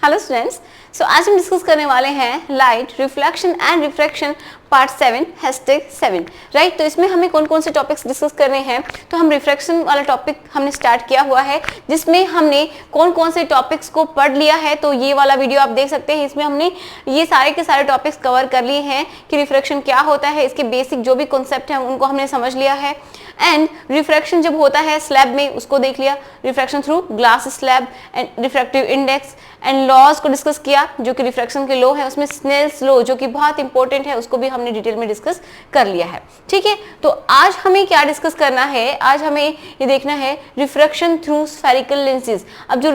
Hello students, सो आज हम discuss करने वाले हैं light reflection and refraction part 7 #7 right. तो इसमें हमें कौन कौन से टॉपिक्स डिस्कस करने हैं। तो हम रिफ्रैक्शन वाला टॉपिक हमने स्टार्ट किया हुआ है, जिसमें हमने कौन कौन से टॉपिक्स को पढ़ लिया है। तो ये वाला वीडियो आप देख सकते हैं, इसमें हमने ये सारे के सारे टॉपिक्स कवर कर लिए हैं कि रिफ्रैक्शन क्या होता है, इसके बेसिक जो भी कॉन्सेप्ट हैं उनको हमने समझ लिया है। एंड रिफ्रैक्शन जब होता है स्लैब में, उसको देख लिया, refraction through glass slab and refractive index and laws को डिस्कस किया, जो कि रिफ्रैक्शन के लॉ है। उसमें स्नेल्स लॉ जो कि बहुत इंपॉर्टेंट है, उसको भी हमने डिटेल में डिस्कस कर लिया है। ठीक है, तो आज हमें क्या डिस्कस करना है, आज हमें ये देखना है रिफ्रैक्शन थ्रू स्फेरिकल लेंसेज। अब जो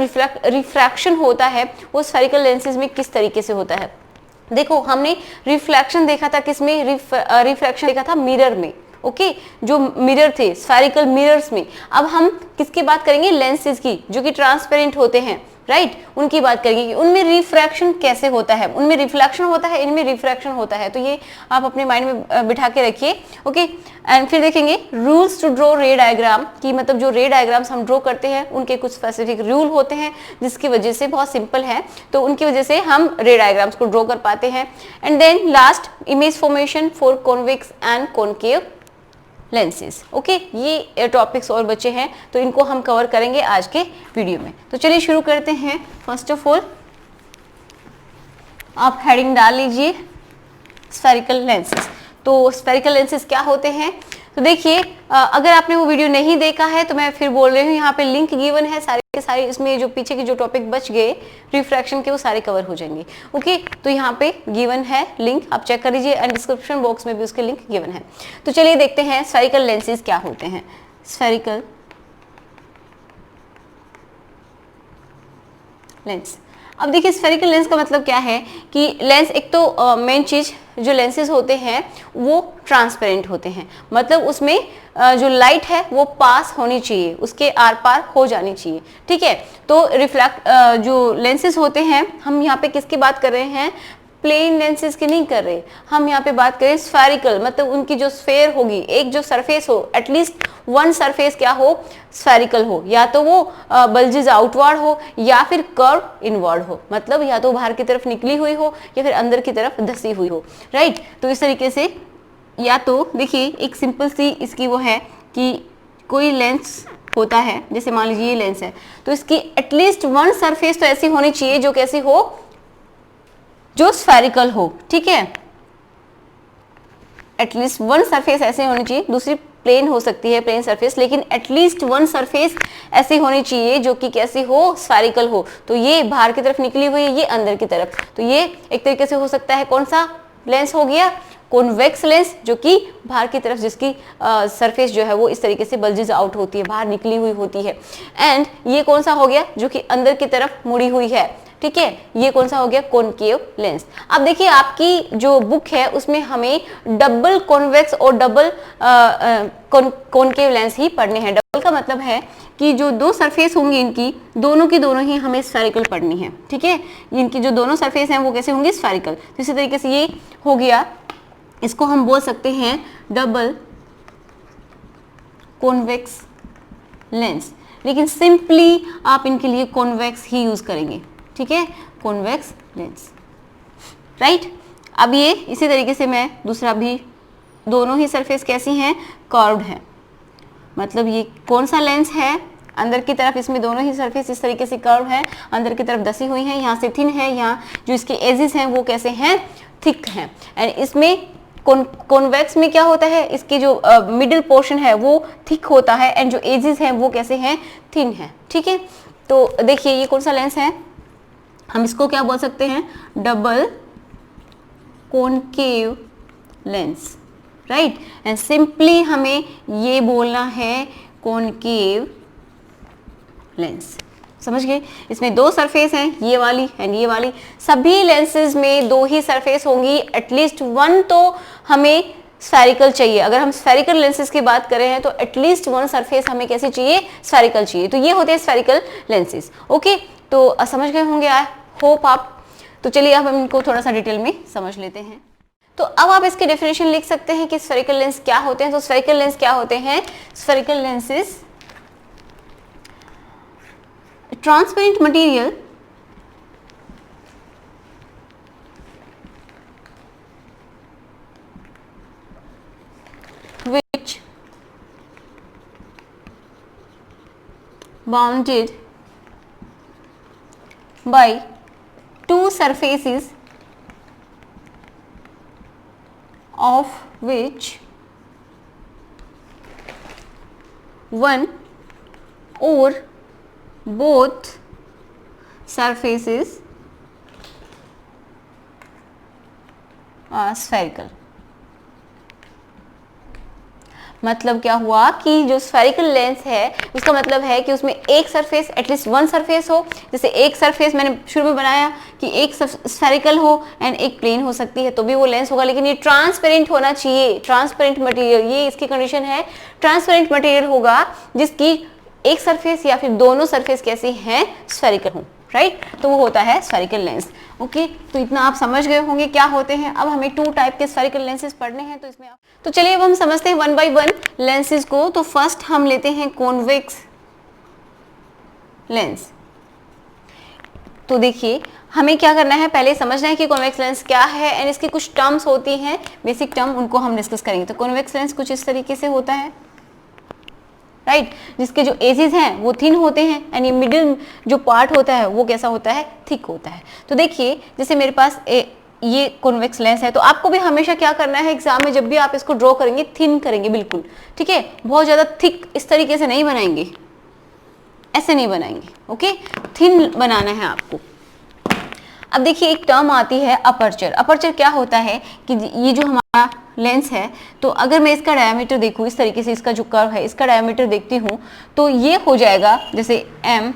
रिफ्रैक्शन होता है वो स्फेरिकल लेंसेज में किस तरीके से होता है। देखो, हमने रिफ्लेक्शन देखा था किसमें, रिफ्रैक्शन देखा था मिरर में। ओके, जो मिरर थे स्फेरिकल मिरर्स में। अब हम किसकी बात करेंगे, लेंसेज की, जो कि ट्रांसपेरेंट होते हैं राइट, उनकी बात करेंगे कि उनमें रिफ्रैक्शन कैसे होता है। उनमें रिफ्लेक्शन होता है, इनमें रिफ्रैक्शन होता है। तो ये आप अपने माइंड में बिठा के रखिए। ओके, एंड फिर देखेंगे rules to draw ray diagram की, मतलब जो रे डायग्राम्स हम ड्रॉ करते हैं उनके कुछ स्पेसिफिक रूल होते हैं, जिसकी वजह से बहुत सिंपल है, तो उनकी वजह से हम रे डायग्राम्स को ड्रॉ कर पाते हैं। And then last image formation for convex and concave lenses. Okay, ये टॉपिक्स और बचे हैं, तो इनको हम कवर करेंगे आज के वीडियो में। तो चलिए शुरू करते हैं। फर्स्ट ऑफ ऑल आप हेडिंग डाल लीजिए स्फेरिकल लेंसेज। तो स्फेरिकल लेंसेज क्या होते हैं, तो देखिए, अगर आपने वो वीडियो नहीं देखा है तो मैं फिर बोल रही हूँ, यहाँ पे लिंक गिवन है सारे के सारे। इसमें जो पीछे के जो टॉपिक बच गए रिफ्रैक्शन के, वो सारे कवर हो जाएंगे। ओके, तो यहाँ पे गिवन है लिंक, आप चेक कर लीजिए, एंड डिस्क्रिप्शन बॉक्स में भी उसके लिंक गिवन है। तो चलिए देखते हैं स्फेरिकल लेंसेज क्या होते हैं। स्फेरिकल लेंस, अब देखिए स्फेरिकल लेंस का मतलब क्या है कि लेंस, एक तो मेन चीज, जो लेंसेज होते हैं वो ट्रांसपेरेंट होते हैं, मतलब उसमें जो लाइट है वो पास होनी चाहिए, उसके आर पार हो जानी चाहिए। ठीक है, तो जो लेंसेज होते हैं, हम यहाँ पे किसकी बात कर रहे हैं, प्लेन लेंसेज की नहीं कर रहे, हम यहाँ पे बात करें स्फेरिकल, मतलब उनकी जो स्फेयर होगी, एक जो सरफेस हो, एटलीस्ट वन सरफेस क्या हो, स्फेरिकल हो, या तो वो बल्जेज आउटवर्ड हो या फिर कर्व इनवर्ड हो, मतलब या तो बाहर की तरफ निकली हुई हो या फिर अंदर की तरफ धसी हुई हो राइट। तो इस तरीके से, या तो देखिए एक सिंपल सी इसकी वो है कि कोई लेंस होता है, जैसे मान लीजिए ये लेंस है, तो इसकी एटलीस्ट वन सरफेस तो ऐसी होनी चाहिए जो कैसी हो, जो स्फेरिकल हो। ठीक है, एटलीस्ट वन सरफेस ऐसे होनी चाहिए, दूसरी प्लेन हो सकती है, प्लेन सरफेस, लेकिन एटलीस्ट वन सरफेस ऐसी होनी चाहिए जो कि कैसी हो, स्फेरिकल हो। तो ये बाहर की तरफ निकली हुई है, ये अंदर की तरफ, तो ये एक तरीके से हो सकता है कौन सा लेंस हो गया, कॉन्वेक्स लेंस, जो कि बाहर की तरफ जिसकी सरफेस जो है वो इस तरीके से बल्जेज आउट होती है, बाहर निकली हुई होती है। एंड ये कौन सा हो गया, जो कि अंदर की तरफ मुड़ी हुई है। ठीक है, ये कौन सा हो गया, कॉनकेव लेंस। अब देखिए आपकी जो बुक है उसमें हमें डबल कॉन्वेक्स और डबल कॉनकेव लेंस ही पढ़ने हैं। डबल का मतलब है कि जो दो सरफेस होंगी इनकी, दोनों की दोनों ही हमें स्फेरिकल पढ़नी है। ठीक है, इनकी जो दोनों सरफेस हैं वो कैसे होंगे, स्फेरिकल। तो इसी तरीके से ये हो गया, इसको हम बोल सकते हैं डबल कॉन्वेक्स लेंस, लेकिन सिंपली आप इनके लिए कॉन्वेक्स ही यूज करेंगे। ठीक है, कॉन्वेक्स लेंस राइट। अब ये इसी तरीके से मैं दूसरा भी, दोनों ही सरफेस कैसी हैं, कर्व्ड है, मतलब ये कौन सा लेंस है, अंदर की तरफ इसमें दोनों ही सरफेस इस तरीके से कर्व है, अंदर की तरफ दसी हुई है, यहाँ से थिन है, यहाँ जो इसके एजेस हैं वो कैसे हैं, थिक हैं। एंड इसमें कॉन्वेक्स में क्या होता है, इसकी जो मिडिल पोर्शन है वो थिक होता है, एंड जो एजेस हैं वो कैसे हैं, थिन है। ठीक है, तो देखिए ये कौन सा लेंस है, हम इसको क्या बोल सकते हैं, double concave lens right. And simply हमें ये बोलना है कॉनकेव लेंस, समझ गए। इसमें दो सरफेस हैं, ये वाली एंड ये वाली, सभी लेंसेज में दो ही सरफेस होंगी, एटलीस्ट वन तो हमें स्फेरिकल चाहिए। अगर हम स्फेरिकल लेंसेज की बात कर रहे हैं तो एटलीस्ट वन सरफेस हमें कैसी चाहिए, स्फेरिकल चाहिए। तो ये होते हैं स्फेरिकल लेंसेज। ओके, तो समझ गए होंगे आई होप आप। तो चलिए अब हम इनको थोड़ा सा डिटेल में समझ लेते हैं। तो अब आप इसके डेफिनेशन लिख सकते हैं कि स्फेरिकल लेंस क्या होते हैं। तो स्फेरिकल लेंस क्या होते हैं, spherical lenses transparent material which bounded by two surfaces of which one or both surfaces are spherical। मतलब क्या हुआ कि जो स्फेरिकल लेंस है उसका मतलब है कि उसमें एक सरफेस, एटलीस्ट वन सरफेस हो। जैसे एक सरफेस मैंने शुरू में बनाया कि एक स्फेरिकल हो एंड एक प्लेन हो सकती है तो भी वो लेंस होगा, लेकिन ये ट्रांसपेरेंट होना चाहिए, ट्रांसपेरेंट मटेरियल, ये इसकी कंडीशन है। ट्रांसपेरेंट मटेरियल होगा जिसकी एक सरफेस या फिर दोनों सरफेस कैसी हैं, स्फेरिकल हो, राइट, तो वो होता है स्फेरिकल लेंस। ओके, तो इतना आप समझ गए होंगे क्या होते हैं। अब हमें 2 टाइप के स्फेरिकल लेंसेज पढ़ने हैं, तो इसमें तो चलिए अब हम समझते हैं 1 बाय 1 लेंसेज को। तो फर्स्ट हम लेते हैं कॉन्वेक्स लेंस। तो देखिए हमें क्या करना है, पहले समझना है कि कॉन्वेक्स लेंस क्या है एंड इसकी कुछ टर्म्स होती हैं, बेसिक टर्म, उनको हम डिस्कस करेंगे। तो कॉन्वेक्स लेंस कुछ इस तरीके से होता है, राइट, जिसके जो एजेस हैं वो थिन होते हैं एंड ये मिडिल जो पार्ट होता है वो कैसा होता है, थिक होता है। तो देखिए जैसे मेरे पास ये कॉन्वेक्स लेंस है, तो आपको भी हमेशा क्या करना है एग्जाम में, जब भी आप इसको ड्रॉ करेंगे थिन करेंगे बिल्कुल, ठीक है, बहुत ज्यादा थिक इस तरीके से नहीं बनाएंगे, ऐसे नहीं बनाएंगे, ओके, थिन बनाना है आपको। अब देखिए एक टर्म आती है अपर्चर। अपर्चर क्या होता है कि ये जो हमारा लेंस है, तो अगर मैं इसका डायमीटर देखूँ इस तरीके से, इसका जो कर्व है इसका डायमीटर देखती हूँ तो ये हो जाएगा जैसे m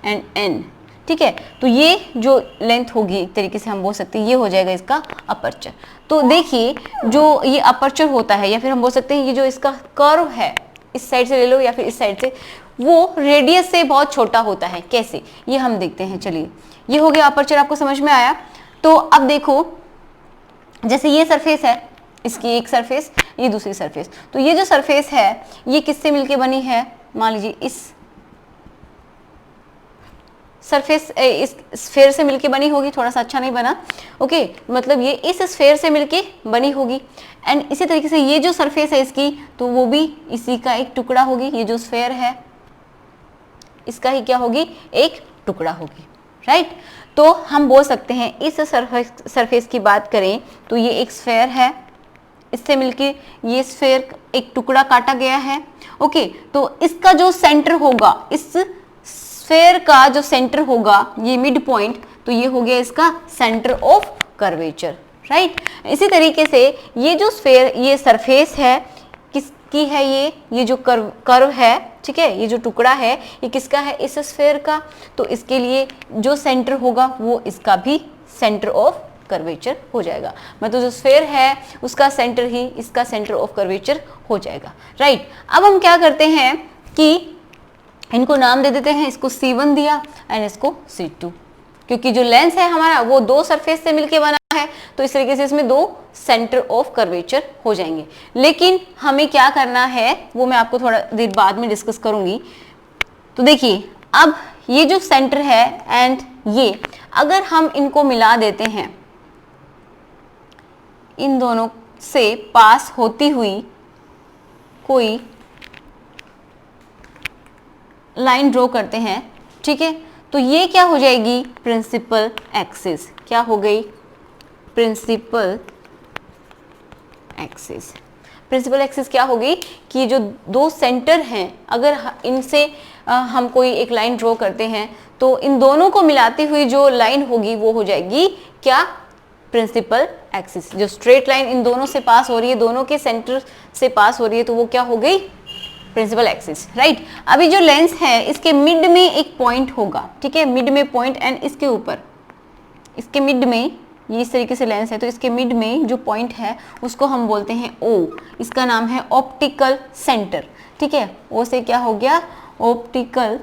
एंड n, ठीक है, तो ये जो लेंथ होगी एक तरीके से हम बोल सकते हैं ये हो जाएगा इसका अपर्चर। तो देखिए जो ये अपर्चर होता है या फिर हम बोल सकते हैं ये जो इसका कर्व है, इस साइड से ले लो या फिर इस साइड से, वो रेडियस से बहुत छोटा होता है। कैसे, ये हम देखते हैं। चलिए ये हो गया अपर्चर, आपको समझ में आया। तो अब देखो जैसे ये सरफेस है, इसकी एक सरफेस, ये दूसरी सरफेस, तो ये जो सरफेस है ये किससे मिलके बनी है, मान लीजिए इस सरफेस इस स्फेयर से मिलके बनी होगी, थोड़ा सा अच्छा नहीं बना, ओके, मतलब ये इस स्फेयर से मिलके बनी होगी। एंड इसी तरीके से ये जो सरफेस है इसकी, तो वो भी इसी का एक टुकड़ा होगी, ये जो स्फेयर है इसका ही क्या होगी, एक टुकड़ा होगी, राइट। तो हम बोल सकते हैं इस सरफेस की बात करें तो ये एक स्फेयर है, इससे मिलके ये स्फेयर एक टुकड़ा काटा गया है, ओके, तो इसका जो सेंटर होगा, इस स्फेयर का जो सेंटर होगा, ये मिड पॉइंट, तो ये हो गया इसका सेंटर ऑफ कर्वेचर, राइट। इसी तरीके से ये जो स्फेयर, ये सरफेस है, किसकी है, ये जो कर्व है, ठीक है, ये जो टुकड़ा है ये किसका है, इस स्फेयर का, तो इसके लिए जो सेंटर होगा वो इसका भी सेंटर ऑफ कर्वेचर हो जाएगा। मतलब जो स्फेयर है उसका सेंटर ही इसका सेंटर ऑफ कर्वेचर हो जाएगा, राइट। अब हम क्या करते हैं कि इनको नाम दे देते हैं, इसको C1 दिया एंड इसको C2, क्योंकि जो लेंस है हमारा वो 2 सरफेस से मिलके बना है, तो इस तरीके से इसमें 2 सेंटर ऑफ कर्वेचर हो जाएंगे। लेकिन हमें क्या करना है वो मैं आपको थोड़ा देर बाद में डिस्कस करूंगी। तो देखिए अब ये जो सेंटर है एंड ये, अगर हम इनको मिला देते हैं, इन दोनों से पास होती हुई कोई लाइन ड्रॉ करते हैं, ठीक है, तो ये क्या हो जाएगी, प्रिंसिपल एक्सिस। क्या हो गई, प्रिंसिपल एक्सिस। प्रिंसिपल एक्सिस क्या होगी कि जो 2 सेंटर हैं, अगर इनसे हम कोई एक लाइन ड्रॉ करते हैं तो इन दोनों को मिलाती हुई जो लाइन होगी वो हो जाएगी क्या, प्रिंसिपल एक्सिस। जो स्ट्रेट लाइन इन दोनों से पास हो रही है, दोनों के सेंटर से पास हो रही है, तो वो क्या हो गई, प्रिंसिपल एक्सिस, राइट। अभी जो लेंस है इसके मिड में एक पॉइंट होगा, ठीक है, मिड में पॉइंट, एंड इसके ऊपर, इसके मिड में, ये इस तरीके से लेंस है तो इसके मिड में जो पॉइंट है उसको हम बोलते हैं O, इसका नाम है ऑप्टिकल सेंटर, ठीक है। O से क्या हो गया, ऑप्टिकल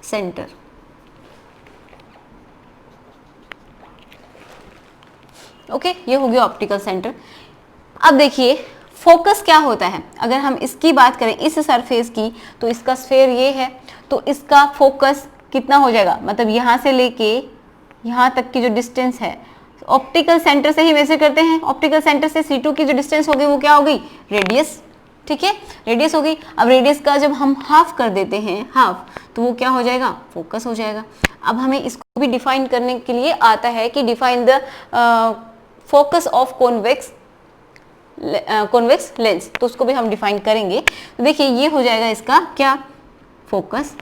सेंटर, ओके, ये हो गया ऑप्टिकल सेंटर। अब देखिए फोकस क्या होता है, अगर हम इसकी बात करें इस सरफेस की, तो इसका स्फेयर ये है, तो इसका फोकस कितना हो जाएगा, मतलब यहाँ से लेके यहाँ तक की जो डिस्टेंस है ऑप्टिकल सेंटर से ही मेजर करते हैं, ऑप्टिकल सेंटर से C2 की जो डिस्टेंस होगी वो क्या हो गई, रेडियस, ठीक है, रेडियस हो गई। अब रेडियस का जब हम हाफ कर देते हैं, हाफ, तो वो क्या हो जाएगा, फोकस हो जाएगा। अब हमें इसको भी डिफाइन करने के लिए आता है कि define the focus of convex lens, तो उसको भी हम डिफाइन करेंगे। तो देखिए ये हो जाएगा इसका क्या, फोकस,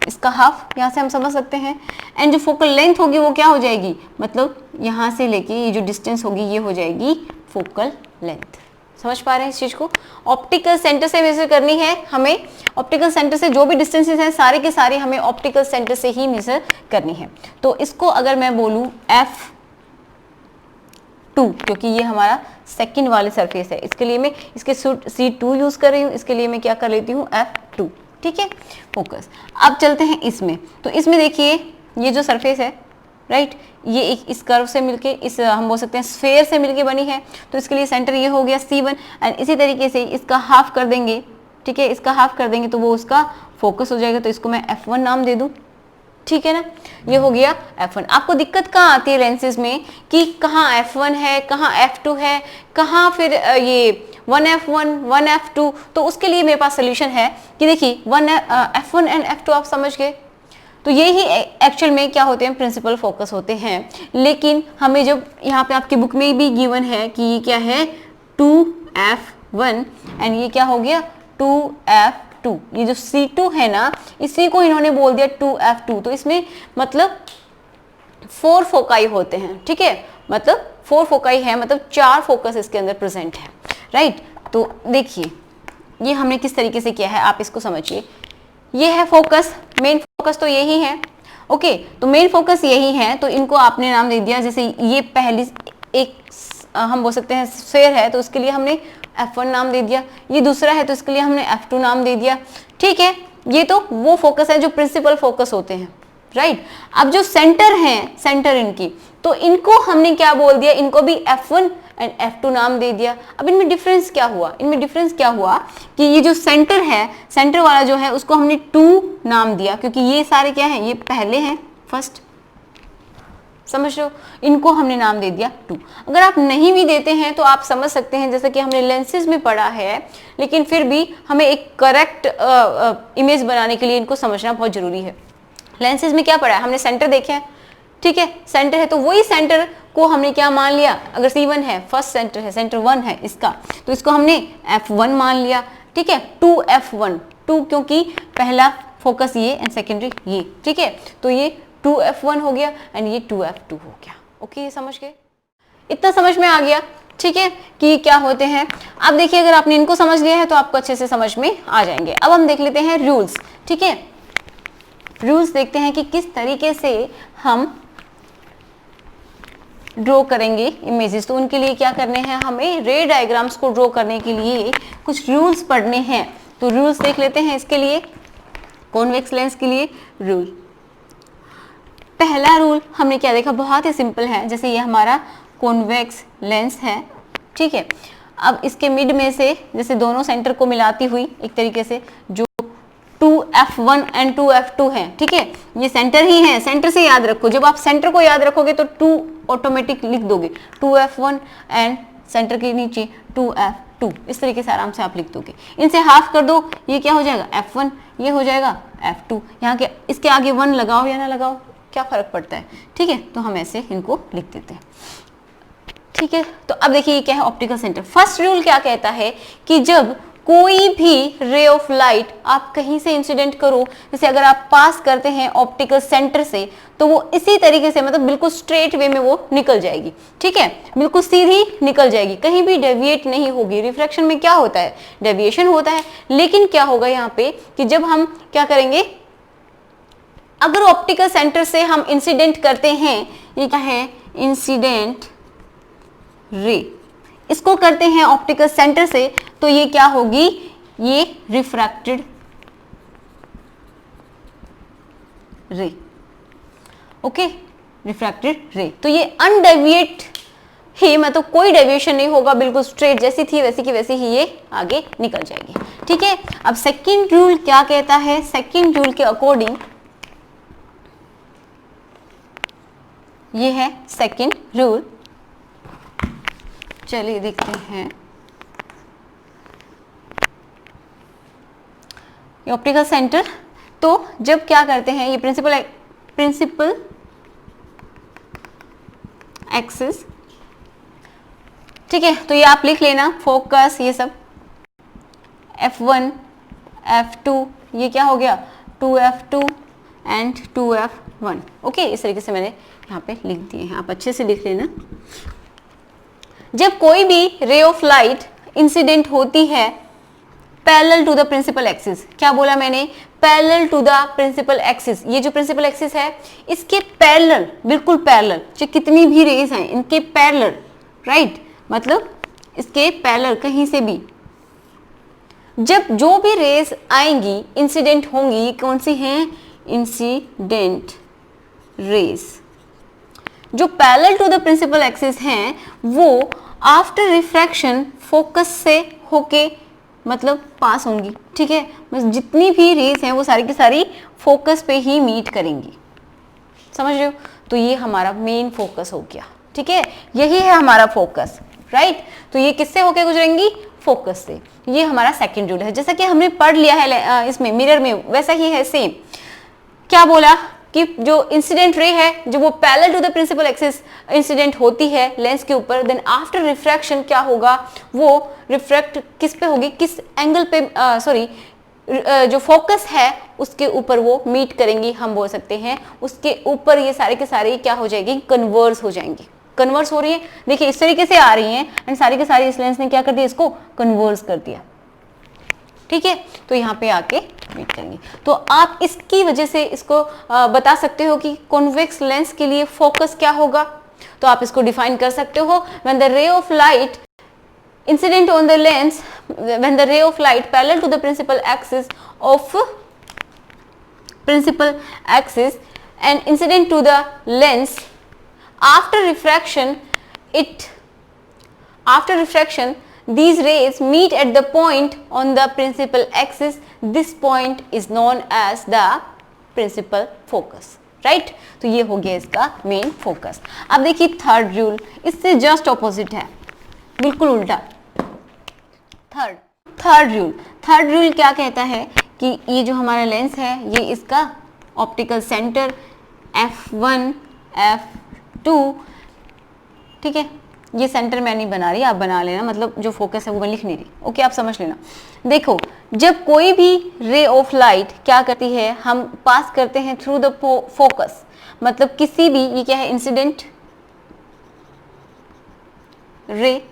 इसका हाफ यहाँ से हम समझ सकते हैं, एंड जो फोकल लेंथ होगी वो क्या हो जाएगी, मतलब यहाँ से लेके ये जो डिस्टेंस होगी ये हो जाएगी फोकल लेंथ। समझ पा रहे हैं इस चीज को, ऑप्टिकल सेंटर से मेजर करनी है हमें, ऑप्टिकल सेंटर से जो भी डिस्टेंसेस हैं सारे के सारे हमें ऑप्टिकल सेंटर से ही मेजर करनी है। तो इसको अगर मैं बोलूं F2, क्योंकि ये हमारा सेकंड वाले सरफेस है, इसके लिए मैं इसके C2 यूज कर रही हूँ, इसके लिए मैं क्या कर लेती हूँ F2, ठीक है, फोकस। अब चलते हैं इसमें, तो इसमें देखिए ये जो सरफेस है, राइट, ये एक इस कर्व से मिलके, इस हम बोल सकते हैं स्फेयर से मिलके बनी है, तो इसके लिए सेंटर ये हो गया C1, एंड इसी तरीके से इसका हाफ कर देंगे, ठीक है, इसका हाफ कर देंगे तो वो उसका फोकस हो जाएगा, तो इसको मैं F1 नाम दे दूं, ठीक है ना, ये हो गया F1। आपको दिक्कत कहाँ आती है लेंसेज में कि कहाँ F1 है, कहाँ F2 है, कहाँ फिर ये 1F1 1F2, तो उसके लिए मेरे पास सोल्यूशन है कि देखिए F1 एंड F2 आप समझ गए, तो ये ही एक्चुअल में क्या होते हैं, प्रिंसिपल फोकस होते हैं। लेकिन हमें जब यहाँ पे आपकी बुक में भी गिवन है कि ये क्या है 2F1 एंड ये क्या हो गया 2F2, ये जो C2 है ना, इसी को इन्होंने बोल दिया 2F2, तो इसमें मतलब 4 फोकाई होते हैं, ठीक है, मतलब 4 फोकाई है, मतलब 4 फोकस इसके अंदर प्रेजेंट है, राइट। तो देखिए ये हमने किस तरीके से किया है, आप इसको समझिए, ये है फोकस, मेन फोकस तो यही है, ओके, तो मेन फोकस यही है, तो इनको आपने नाम दे दिया, जैसे ये पहली एक हम बोल सकते हैं स्फेयर है, तो उसके लिए हमने F1 नाम दे दिया, ये दूसरा है तो इसके लिए हमने F2 नाम दे दिया, ठीक है। ये तो वो फोकस है जो प्रिंसिपल फोकस होते हैं, राइट। अब जो सेंटर हैं, सेंटर इनकी, तो इनको हमने क्या बोल दिया, इनको भी F1 एंड F2 नाम दे दिया। अब इनमें डिफरेंस क्या हुआ, इनमें डिफरेंस क्या हुआ कि ये जो सेंटर है, सेंटर वाला जो है उसको हमने 2 नाम दिया, क्योंकि ये सारे क्या हैं, ये पहले हैं, फर्स्ट, समझ रहे हो, इनको हमने नाम दे दिया 2। अगर आप नहीं भी देते हैं तो आप समझ सकते हैं, जैसे कि हमने लेंसेज में पढ़ा है, लेकिन फिर भी हमें एक करेक्ट इमेज बनाने के लिए इनको समझना बहुत जरूरी है। लेंसेज में क्या पढ़ा है हमने, सेंटर देखे हैं, ठीक है, सेंटर है तो वही सेंटर को हमने क्या मान लिया, अगर C1 है, फर्स्ट सेंटर है, सेंटर 1 है इसका, तो इसको हमने F1 मान लिया, ठीक है, 2F1, 2 क्योंकि पहला फोकस ये एंड सेकेंडरी ये, ठीक है, तो ये 2F1 हो गया एंड ये 2F2 हो गया, ओके, ये समझ गए, इतना समझ में आ गया, ठीक है, कि क्या होते हैं। अब देखिए अगर आपने इनको समझ लिया है तो आपको अच्छे से समझ में आ जाएंगे। अब हम देख लेते हैं रूल्स, ठीक है, रूल्स देखते हैं कि किस तरीके से हम ड्रॉ करेंगे इमेजेस। तो उनके लिए क्या करने हैं, हमें रे डायग्राम्स को ड्रॉ करने के लिए कुछ रूल्स पढ़ने हैं। तो रूल्स देख लेते हैं इसके लिए, कॉन्वेक्स लेंस के लिए रूल। पहला रूल हमने क्या देखा, बहुत ही सिंपल है, जैसे ये हमारा कॉन्वेक्स लेंस है, ठीक है। अब इसके मिड में से जैसे दोनों सेंटर को मिलाती हुई एक तरीके से जो 2F1 एंड 2F2 है, ठीक है, ये सेंटर ही है, सेंटर से याद रखो, जब आप सेंटर को याद रखोगे तो 2 ऑटोमेटिक लिख दोगे, 2F1 एंड सेंटर के नीचे 2F2, इस तरीके से आराम से आप लिख दोगे। इनसे हाफ कर दो, ये क्या हो जाएगा F1, ये हो जाएगा F2, यहाँ के इसके आगे 1 लगाओ या ना लगाओ क्या फर्क पड़ता है, ठीक है, तो हम ऐसे इनको लिख देते हैं, ठीक है। तो अब देखिए ये क्या है, ऑप्टिकल सेंटर। फर्स्ट रूल क्या कहता है कि जब कोई भी रे ऑफ लाइट आप कहीं से इंसिडेंट करो, जैसे अगर आप पास करते हैं ऑप्टिकल सेंटर से, तो वो इसी तरीके से मतलब बिल्कुल स्ट्रेट वे में वो निकल जाएगी, ठीक है, बिल्कुल सीधी निकल जाएगी, कहीं भी डेविएट नहीं होगी। रिफ्रैक्शन में क्या होता है, डेविएशन होता है, लेकिन क्या होगा यहाँ पे कि जब हम क्या करेंगे, अगर ऑप्टिकल सेंटर से हम इंसिडेंट करते हैं, ये क्या है, इंसिडेंट रे, इसको करते हैं ऑप्टिकल सेंटर से, तो ये क्या होगी, ये रिफ्रैक्टेड रे, ओके, रिफ्रैक्टेड रे। तो ये अनडेविएट ही, मतलब कोई डेविएशन नहीं होगा, बिल्कुल स्ट्रेट जैसी थी वैसी की वैसी ही ये आगे निकल जाएगी, ठीक है। अब सेकंड रूल क्या कहता है, सेकंड रूल के अकॉर्डिंग ये है सेकंड रूल, चलिए देखते हैं। ये ऑप्टिकल सेंटर, तो जब क्या करते हैं, ये प्रिंसिपल एक्सिस, ठीक है, तो ये आप लिख लेना, फोकस ये सब, F1 F2, ये क्या हो गया 2F2 एंड 2F1। ओके, इस तरीके से मैंने यहाँ पे लिख दिए हैं, आप अच्छे से लिख लेना। जब कोई भी रे ऑफ लाइट इंसिडेंट होती है parallel to the principal axis, क्या बोला मैंने, parallel to the principal axis, ये जो प्रिंसिपल एक्सिस है इसके पैरेलल, बिल्कुल पैरेलल, जो कितनी भी रेज हैं इनके पैरेलल, राइट, मतलब इसके पैरेलल कहीं से भी जब जो भी रेज आएंगी इंसिडेंट होंगी, कौन सी हैं, इंसिडेंट रेज जो parallel to the principal axis हैं, वो आफ्टर रिफ्रैक्शन फोकस से होके मतलब पास होंगी, ठीक है, बस जितनी भी रेज हैं वो सारी की सारी फोकस पे ही मीट करेंगी, समझ रहे हो, तो ये हमारा मेन फोकस हो गया, ठीक है, यही है हमारा फोकस, राइट, तो ये किससे होके गुजरेंगी, फोकस से, ये हमारा सेकंड रूल है, जैसा कि हमने पढ़ लिया है इसमें मिरर में, वैसा ही है सेम। क्या बोला कि जो इंसिडेंट रे है, जो वो parallel to the principal axis incident होती है लेंस के ऊपर, देन आफ्टर रिफ्रैक्शन क्या होगा, वो रिफ्रैक्ट किस पे होगी, किस एंगल पे, सॉरी जो फोकस है उसके ऊपर वो मीट करेंगी, हम बोल सकते हैं उसके ऊपर ये सारे के सारे क्या हो जाएगी, कन्वर्स हो जाएंगी, कन्वर्स हो रही है, देखिए इस तरीके से आ रही हैं एंड सारी के सारी इस लेंस ने क्या कर दिया, इसको कन्वर्स कर दिया, ठीक है, तो यहाँ पे आके मीट करेंगे। तो आप इसकी वजह से इसको बता सकते हो कि कॉन्वेक्स लेंस के लिए फोकस क्या होगा, तो आप इसको डिफाइन कर सकते हो, when the ray of light incident on the lens, when the ray of light parallel to the principal axis and incident to the lens after refraction these rays meet at the point on the principal axis, this point is known as the principal focus, right, तो ये हो गया इसका main focus. अब देखिए third rule इससे just opposite है, बिल्कुल उल्टा। थर्ड रूल क्या कहता है कि ये जो हमारा लेंस है ये इसका ऑप्टिकल सेंटर F1 F2, ठीक है, ये सेंटर मैं नहीं बना रही, आप बना लेना, मतलब जो फोकस है वो मैं लिख नहीं रही, ओके, आप समझ लेना। देखो जब कोई भी रे ऑफ लाइट क्या करती है, हम पास करते हैं थ्रू द फोकस, मतलब किसी भी, ये क्या है, इंसिडेंट रे,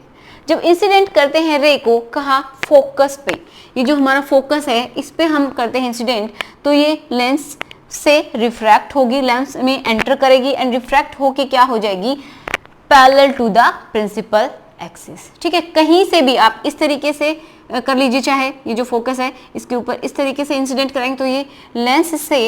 जब इंसिडेंट करते हैं रे को कहाँ, फोकस पे, ये जो हमारा फोकस है इस पे हम करते हैं इंसिडेंट, तो ये लेंस से रिफ्रैक्ट होगी, लेंस में एंटर करेगी एंड रिफ्रैक्ट होके क्या हो जाएगी, parallel to the principal axis, ठीक है, कहीं से भी आप इस तरीके से कर लीजिए, चाहे ये जो फोकस है इसके ऊपर इस तरीके से इंसिडेंट करेंगे तो ये लेंस से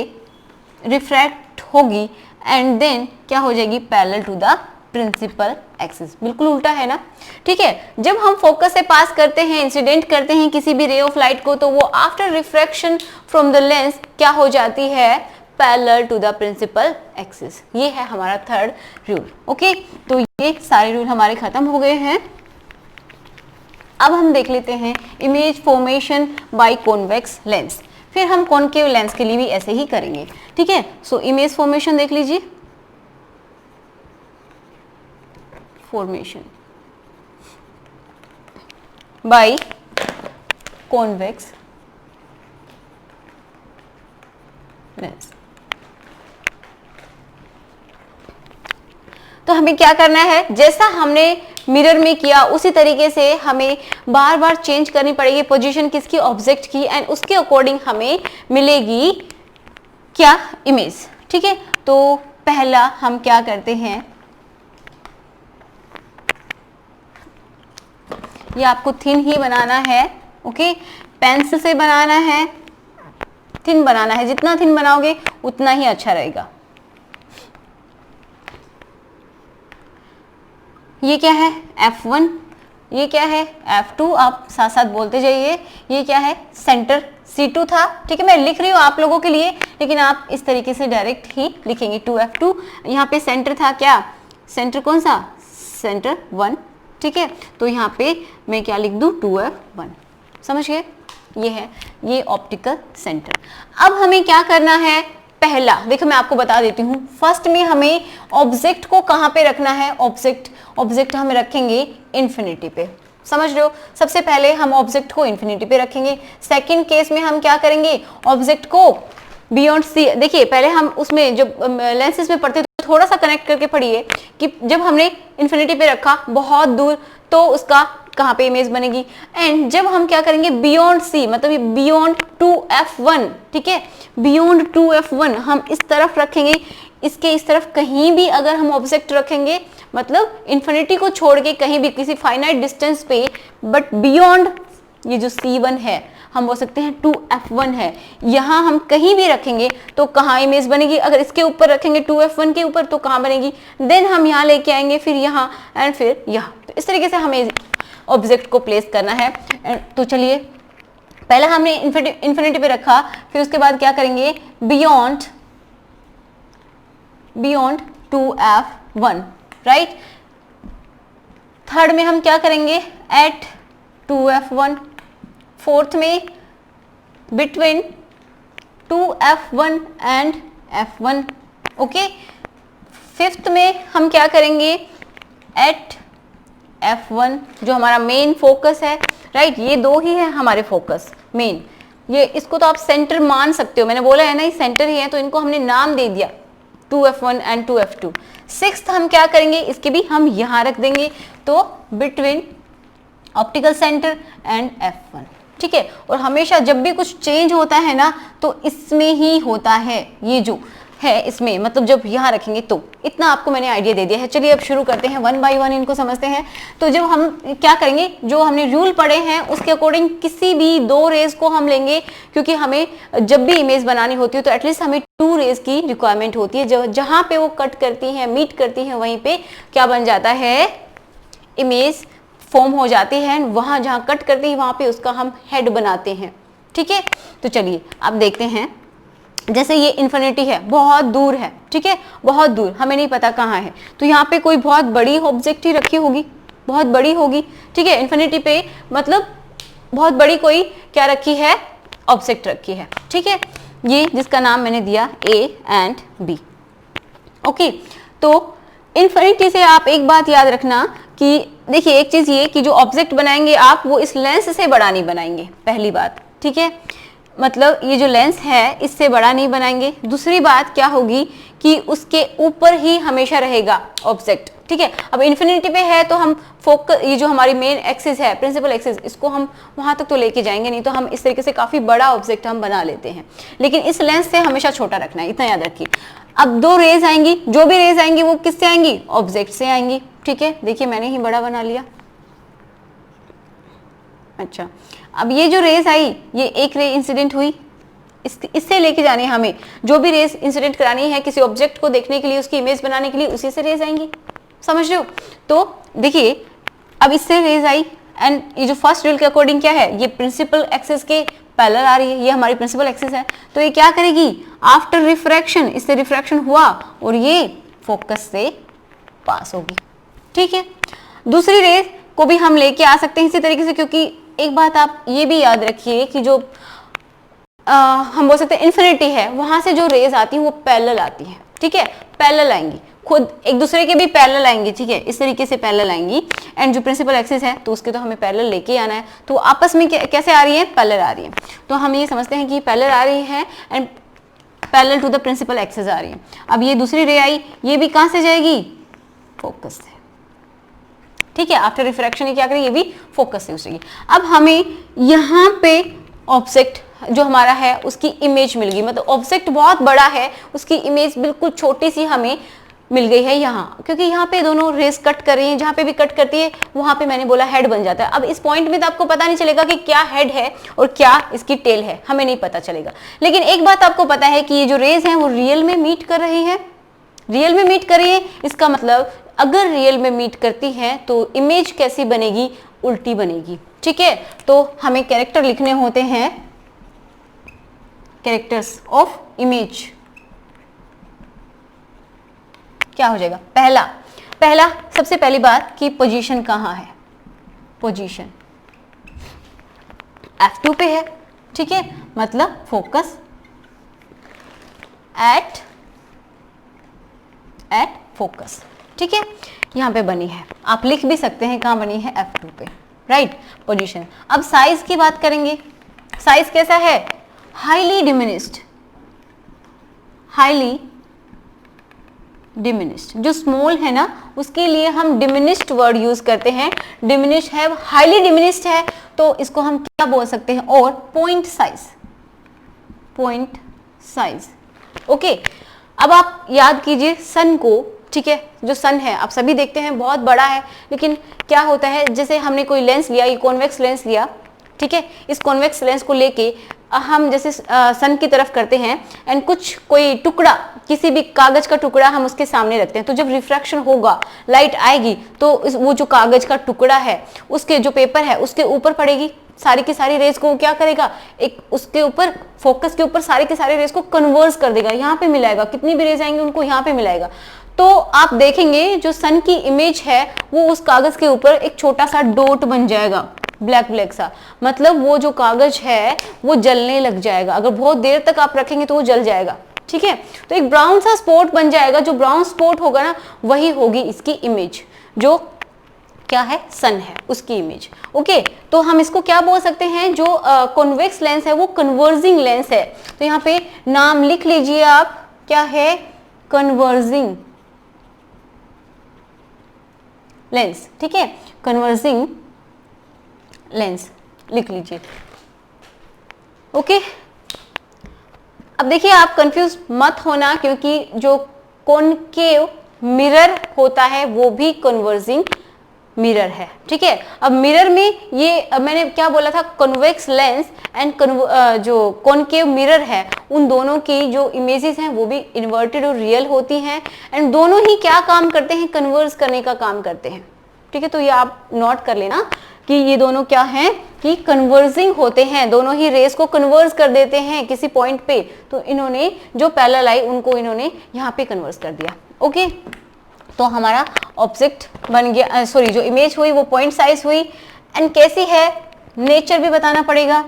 रिफ्रैक्ट होगी एंड देन क्या हो जाएगी, parallel to the principal axis, बिल्कुल उल्टा है ना, ठीक है। जब हम फोकस से पास करते हैं, इंसिडेंट करते हैं किसी भी रे ऑफ लाइट को, तो वो after refraction from the lens क्या हो जाती है, parallel to the principal axis, ये है हमारा थर्ड रूल, ओके, तो ये सारे रूल हमारे खत्म हो गए हैं। अब हम देख लेते हैं image formation by convex lens, फिर हम कॉनकेव लेंस के लिए भी ऐसे ही करेंगे, ठीक है। सो इमेज फॉर्मेशन देख लीजिए, फॉर्मेशन बाय कॉन्वेक्स लेंस, तो हमें क्या करना है, जैसा हमने मिरर में किया उसी तरीके से हमें बार बार चेंज करनी पड़ेगी पोजीशन किसकी, ऑब्जेक्ट की, एंड उसके अकॉर्डिंग हमें मिलेगी क्या, इमेज, ठीक है। तो पहला हम क्या करते हैं, ये आपको थिन ही बनाना है, ओके, पेंसिल से बनाना है, थिन बनाना है, जितना थिन बनाओगे उतना ही अच्छा रहेगा। ये क्या है, F1, ये क्या है, F2, आप साथ साथ बोलते जाइए, ये क्या है, सेंटर C2 था, ठीक है, मैं लिख रही हूँ आप लोगों के लिए, लेकिन आप इस तरीके से डायरेक्ट ही लिखेंगे 2F2, यहाँ पे सेंटर था क्या, सेंटर कौन सा, सेंटर 1, ठीक है, तो यहाँ पे मैं क्या लिख दूं 2f1, समझ गए, ये है ये ऑप्टिकल सेंटर। अब हमें क्या करना है, पहला देखो मैं आपको बता देती हूँ, फर्स्ट में हमें ऑब्जेक्ट को कहाँ पे रखना है, ऑब्जेक्ट हम रखेंगे इन्फिनिटी पे, समझ रहे हो, सबसे पहले हम ऑब्जेक्ट को इन्फिनिटी पे रखेंगे। सेकंड केस में हम क्या करेंगे, ऑब्जेक्ट को बियॉन्ड सी, देखिए पहले हम उसमें जब लेंसेज में पढ़ते तो थोड़ा सा कनेक्ट करके पढ़िए कि जब हमने इन्फिनिटी पे रखा बहुत दूर तो उसका कहाँ पे इमेज बनेगी, एंड जब हम क्या करेंगे बियॉन्ड सी, मतलब ये बियॉन्ड 2f1, ठीक है, बियॉन्ड 2f1 हम इस तरफ रखेंगे, इसके इस तरफ कहीं भी अगर हम ऑब्जेक्ट रखेंगे, मतलब इन्फिनिटी को छोड़ के कहीं भी किसी फाइनाइट डिस्टेंस पे, बट बियॉन्ड ये जो C1 है हम बोल सकते हैं 2f1 है, यहाँ हम कहीं भी रखेंगे तो कहाँ इमेज बनेगी, अगर इसके ऊपर रखेंगे 2f1 के ऊपर तो कहाँ बनेगी, देन हम यहाँ लेके आएंगे, फिर यहाँ एंड फिर यहाँ, तो इस तरीके से हमें ऑब्जेक्ट को प्लेस करना है। तो चलिए पहले हमने इन्फिनिटी पे रखा, फिर उसके बाद क्या करेंगे बियॉन्ड 2f1, राइट। थर्ड में हम क्या करेंगे एट 2f1, फोर्थ में between 2f1 and f1, okay. Fifth में हम क्या करेंगे एट f1, जो हमारा मेन फोकस है, राइट, ये दो ही है हमारे फोकस मेन, ये इसको तो आप सेंटर मान सकते हो, मैंने बोला है ना ये सेंटर ही है, तो इनको हमने नाम दे दिया 2f1 एंड 2f2। सिक्स्थ हम क्या करेंगे, इसके भी हम यहाँ रख देंगे, तो between optical centre and f1, ठीक है। और हमेशा जब भी कुछ चेंज होता है ना तो इसमें ही होता है, ये जो है इसमें, मतलब जब यहाँ रखेंगे तो, इतना आपको मैंने आइडिया दे दिया है। चलिए अब शुरू करते हैं, वन बाय वन इनको समझते हैं। तो जब हम क्या करेंगे, जो हमने रूल पढ़े हैं उसके अकॉर्डिंग किसी भी दो रेज को हम लेंगे, क्योंकि हमें जब भी इमेज बनानी होती है तो एटलीस्ट हमें 2 रेज की रिक्वायरमेंट होती है, जहाँ पे वो कट करती हैं, मीट करती हैं, वहीं पे क्या बन जाता है, इमेज फॉर्म हो जाती है, वहां जहां कट करती है वहां पे उसका हम हेड बनाते हैं, ठीक है। तो चलिए अब देखते हैं, जैसे ये इन्फिनिटी है, बहुत दूर है, ठीक है, बहुत दूर, हमें नहीं पता कहाँ है, तो यहाँ पे कोई बहुत बड़ी ऑब्जेक्ट ही रखी होगी, बहुत बड़ी होगी, ठीक है, इन्फिनिटी पे मतलब बहुत बड़ी कोई क्या रखी है, ऑब्जेक्ट रखी है, ठीक है, ये जिसका नाम मैंने दिया A एंड B, ओके। तो इन्फिनिटी से आप एक बात याद रखना कि देखिए एक चीज ये कि जो ऑब्जेक्ट बनाएंगे आप वो इस लेंस से बड़ा नहीं बनाएंगे, पहली बात, ठीक है, मतलब ये जो लेंस है इससे बड़ा नहीं बनाएंगे। दूसरी बात क्या होगी कि उसके ऊपर ही हमेशा रहेगा ऑब्जेक्ट, ठीक है। अब इन्फिनिटी पे है तो हम फोकस, ये जो हमारी मेन एक्सिस है, प्रिंसिपल एक्सिस, इसको हम वहां तक तो लेके जाएंगे नहीं, तो हम इस तरीके से काफी बड़ा ऑब्जेक्ट हम बना लेते हैं, लेकिन इस लेंस से हमेशा छोटा रखना है, इतना याद रखिए। अब 2 रेज आएंगी, जो भी रेज आएंगी वो किससे आएंगी, ऑब्जेक्ट से आएंगी, ठीक है। देखिए मैंने ही बड़ा बना लिया, अच्छा। अब ये जो रेज आई, ये एक रे इंसिडेंट हुई, इससे लेके जानी है हमें, जो भी रेज इंसिडेंट करानी है किसी ऑब्जेक्ट को देखने के लिए, उसकी इमेज बनाने के लिए, उसी से रेज आएंगी, समझ रहे हो। तो देखिए अब इससे रेज आई, एंड ये जो फर्स्ट रूल के अकॉर्डिंग क्या है, ये प्रिंसिपल एक्सिस के पैरेलल आ रही है, ये हमारी प्रिंसिपल एक्सिस है, तो ये क्या करेगी, आफ्टर रिफ्रैक्शन, इससे रिफ्रैक्शन हुआ और ये फोकस से पास होगी, ठीक है। दूसरी रेज को भी हम लेके आ सकते हैं इसी तरीके से, क्योंकि एक बात आप ये भी याद रखिए कि जो हम बोल सकते हैं इन्फिनिटी है, वहां से जो रेज आती है वो पैरेलल आती है, ठीक है, पैरेलल आएंगी, खुद एक दूसरे के भी पैरेलल आएंगी, ठीक है, इस तरीके से पैरेलल आएंगी, एंड जो प्रिंसिपल एक्सिस है तो उसके तो हमें पैरेलल लेके आना है, तो आपस में कैसे आ रही है, पैरेलल आ रही है, तो हम ये समझते हैं कि पैरेलल आ रही है and parallel to the principal axis आ रही है। अब ये दूसरी रे आई, ये भी कहां से जाएगी, फोकस से, ठीक है, आफ्टर रिफ्रैक्शन ये क्या करेगी, ये भी फोकस से उसेगी। अब हमें यहाँ पे ऑब्जेक्ट जो हमारा है उसकी इमेज मिल गई, मतलब ऑब्जेक्ट बहुत बड़ा है, उसकी इमेज बिल्कुल छोटी सी हमें मिल गई है यहाँ, क्योंकि यहाँ पे दोनों रेस कट कर रही हैं, जहाँ पे भी कट करती है वहां पे मैंने बोला हेड बन जाता है। अब इस पॉइंट में तो आपको पता नहीं चलेगा कि क्या हेड है और क्या इसकी टेल है, हमें नहीं पता चलेगा, लेकिन एक बात आपको पता है कि ये जो रेस हैं वो रियल में मीट कर रही है, रियल में मीट कर रही है, इसका मतलब अगर रियल में मीट करती हैं तो इमेज कैसी बनेगी, उल्टी बनेगी, ठीक है। तो हमें कैरेक्टर लिखने होते हैं, कैरेक्टर्स ऑफ इमेज, क्या हो जाएगा, पहला पहला, सबसे पहली बात कि पोजीशन कहाँ है, पोजीशन F2 पे है, ठीक है, मतलब फोकस एट फोकस, ठीक है, यहाँ पे बनी है। आप लिख भी सकते हैं कहाँ बनी है, F2 पे, राइट, पोजीशन। अब साइज की बात करेंगे, साइज कैसा है, हाईली डिमिनिश्ड, हाईली डिमिनिश्ड। जो स्मॉल है ना उसके लिए हम डिमिनिश्ड वर्ड यूज करते हैं, डिमिनिश्ड है, हाईली डिमिनिश्ड है, तो इसको हम क्या बोल सकते हैं, और point size, point size, okay. अब आप याद कीजिए सन को, ठीक है, जो सन है आप सभी देखते हैं बहुत बड़ा है, लेकिन क्या होता है, जैसे हमने कोई लेंस लिया, ये कॉन्वेक्स लेंस लिया, ठीक है, इस कॉन्वेक्स लेंस को लेके हम जैसे सन की तरफ करते हैं एंड कुछ कोई टुकड़ा, किसी भी कागज का टुकड़ा हम उसके सामने रखते हैं, तो जब रिफ्रैक्शन होगा, लाइट आएगी, तो वो जो कागज का टुकड़ा है, उसके जो पेपर है उसके ऊपर पड़ेगी, सारी की सारी रेज को क्या करेगा, एक उसके ऊपर, फोकस के ऊपर सारी की सारी रेज को कन्वर्स कर देगा, यहाँ पे मिलाएगा, कितनी भी रेज आएंगे उनको यहाँ पे मिलाएगा। तो आप देखेंगे जो सन की इमेज है वो उस कागज के ऊपर एक छोटा सा डॉट बन जाएगा, ब्लैक ब्लैक सा, मतलब वो जो कागज है वो जलने लग जाएगा, अगर बहुत देर तक आप रखेंगे तो वो जल जाएगा, ठीक है। तो एक ब्राउन सा स्पॉट बन जाएगा, जो ब्राउन स्पॉट होगा ना वही होगी इसकी इमेज, जो क्या है, सन है, उसकी इमेज, ओके। तो हम इसको क्या बोल सकते हैं, जो कॉन्वेक्स लेंस है वो कन्वर्जिंग लेंस है। तो यहाँ पे नाम लिख लीजिए आप, क्या है, कन्वर्जिंग लेंस, ठीक है, कन्वर्जिंग लेंस लिख लीजिए, ओके। अब देखिए आप कंफ्यूज मत होना, क्योंकि जो कॉनकेव मिरर होता है वो भी कन्वर्जिंग मिरर है, ठीक है। अब मिरर में ये मैंने क्या बोला था, कन्वेक्स लेंस एंड जो कॉनकेव मिरर है, उन दोनों की जो इमेजेस हैं वो भी इन्वर्टेड और रियल होती हैं, एंड दोनों ही क्या काम करते हैं, कन्वर्स करने का काम करते हैं, ठीक है। तो ये आप नोट कर लेना कि ये दोनों क्या हैं, कि कन्वर्जिंग होते हैं, दोनों ही रेस को कन्वर्स कर देते हैं किसी पॉइंट पे, तो इन्होंने जो पैरेलल आई उनको इन्होंने यहाँ पे कन्वर्स कर दिया, ओके। तो हमारा ऑब्जेक्ट बन गया, सॉरी जो इमेज हुई वो पॉइंट साइज हुई, एंड कैसी है, नेचर भी बताना पड़ेगा।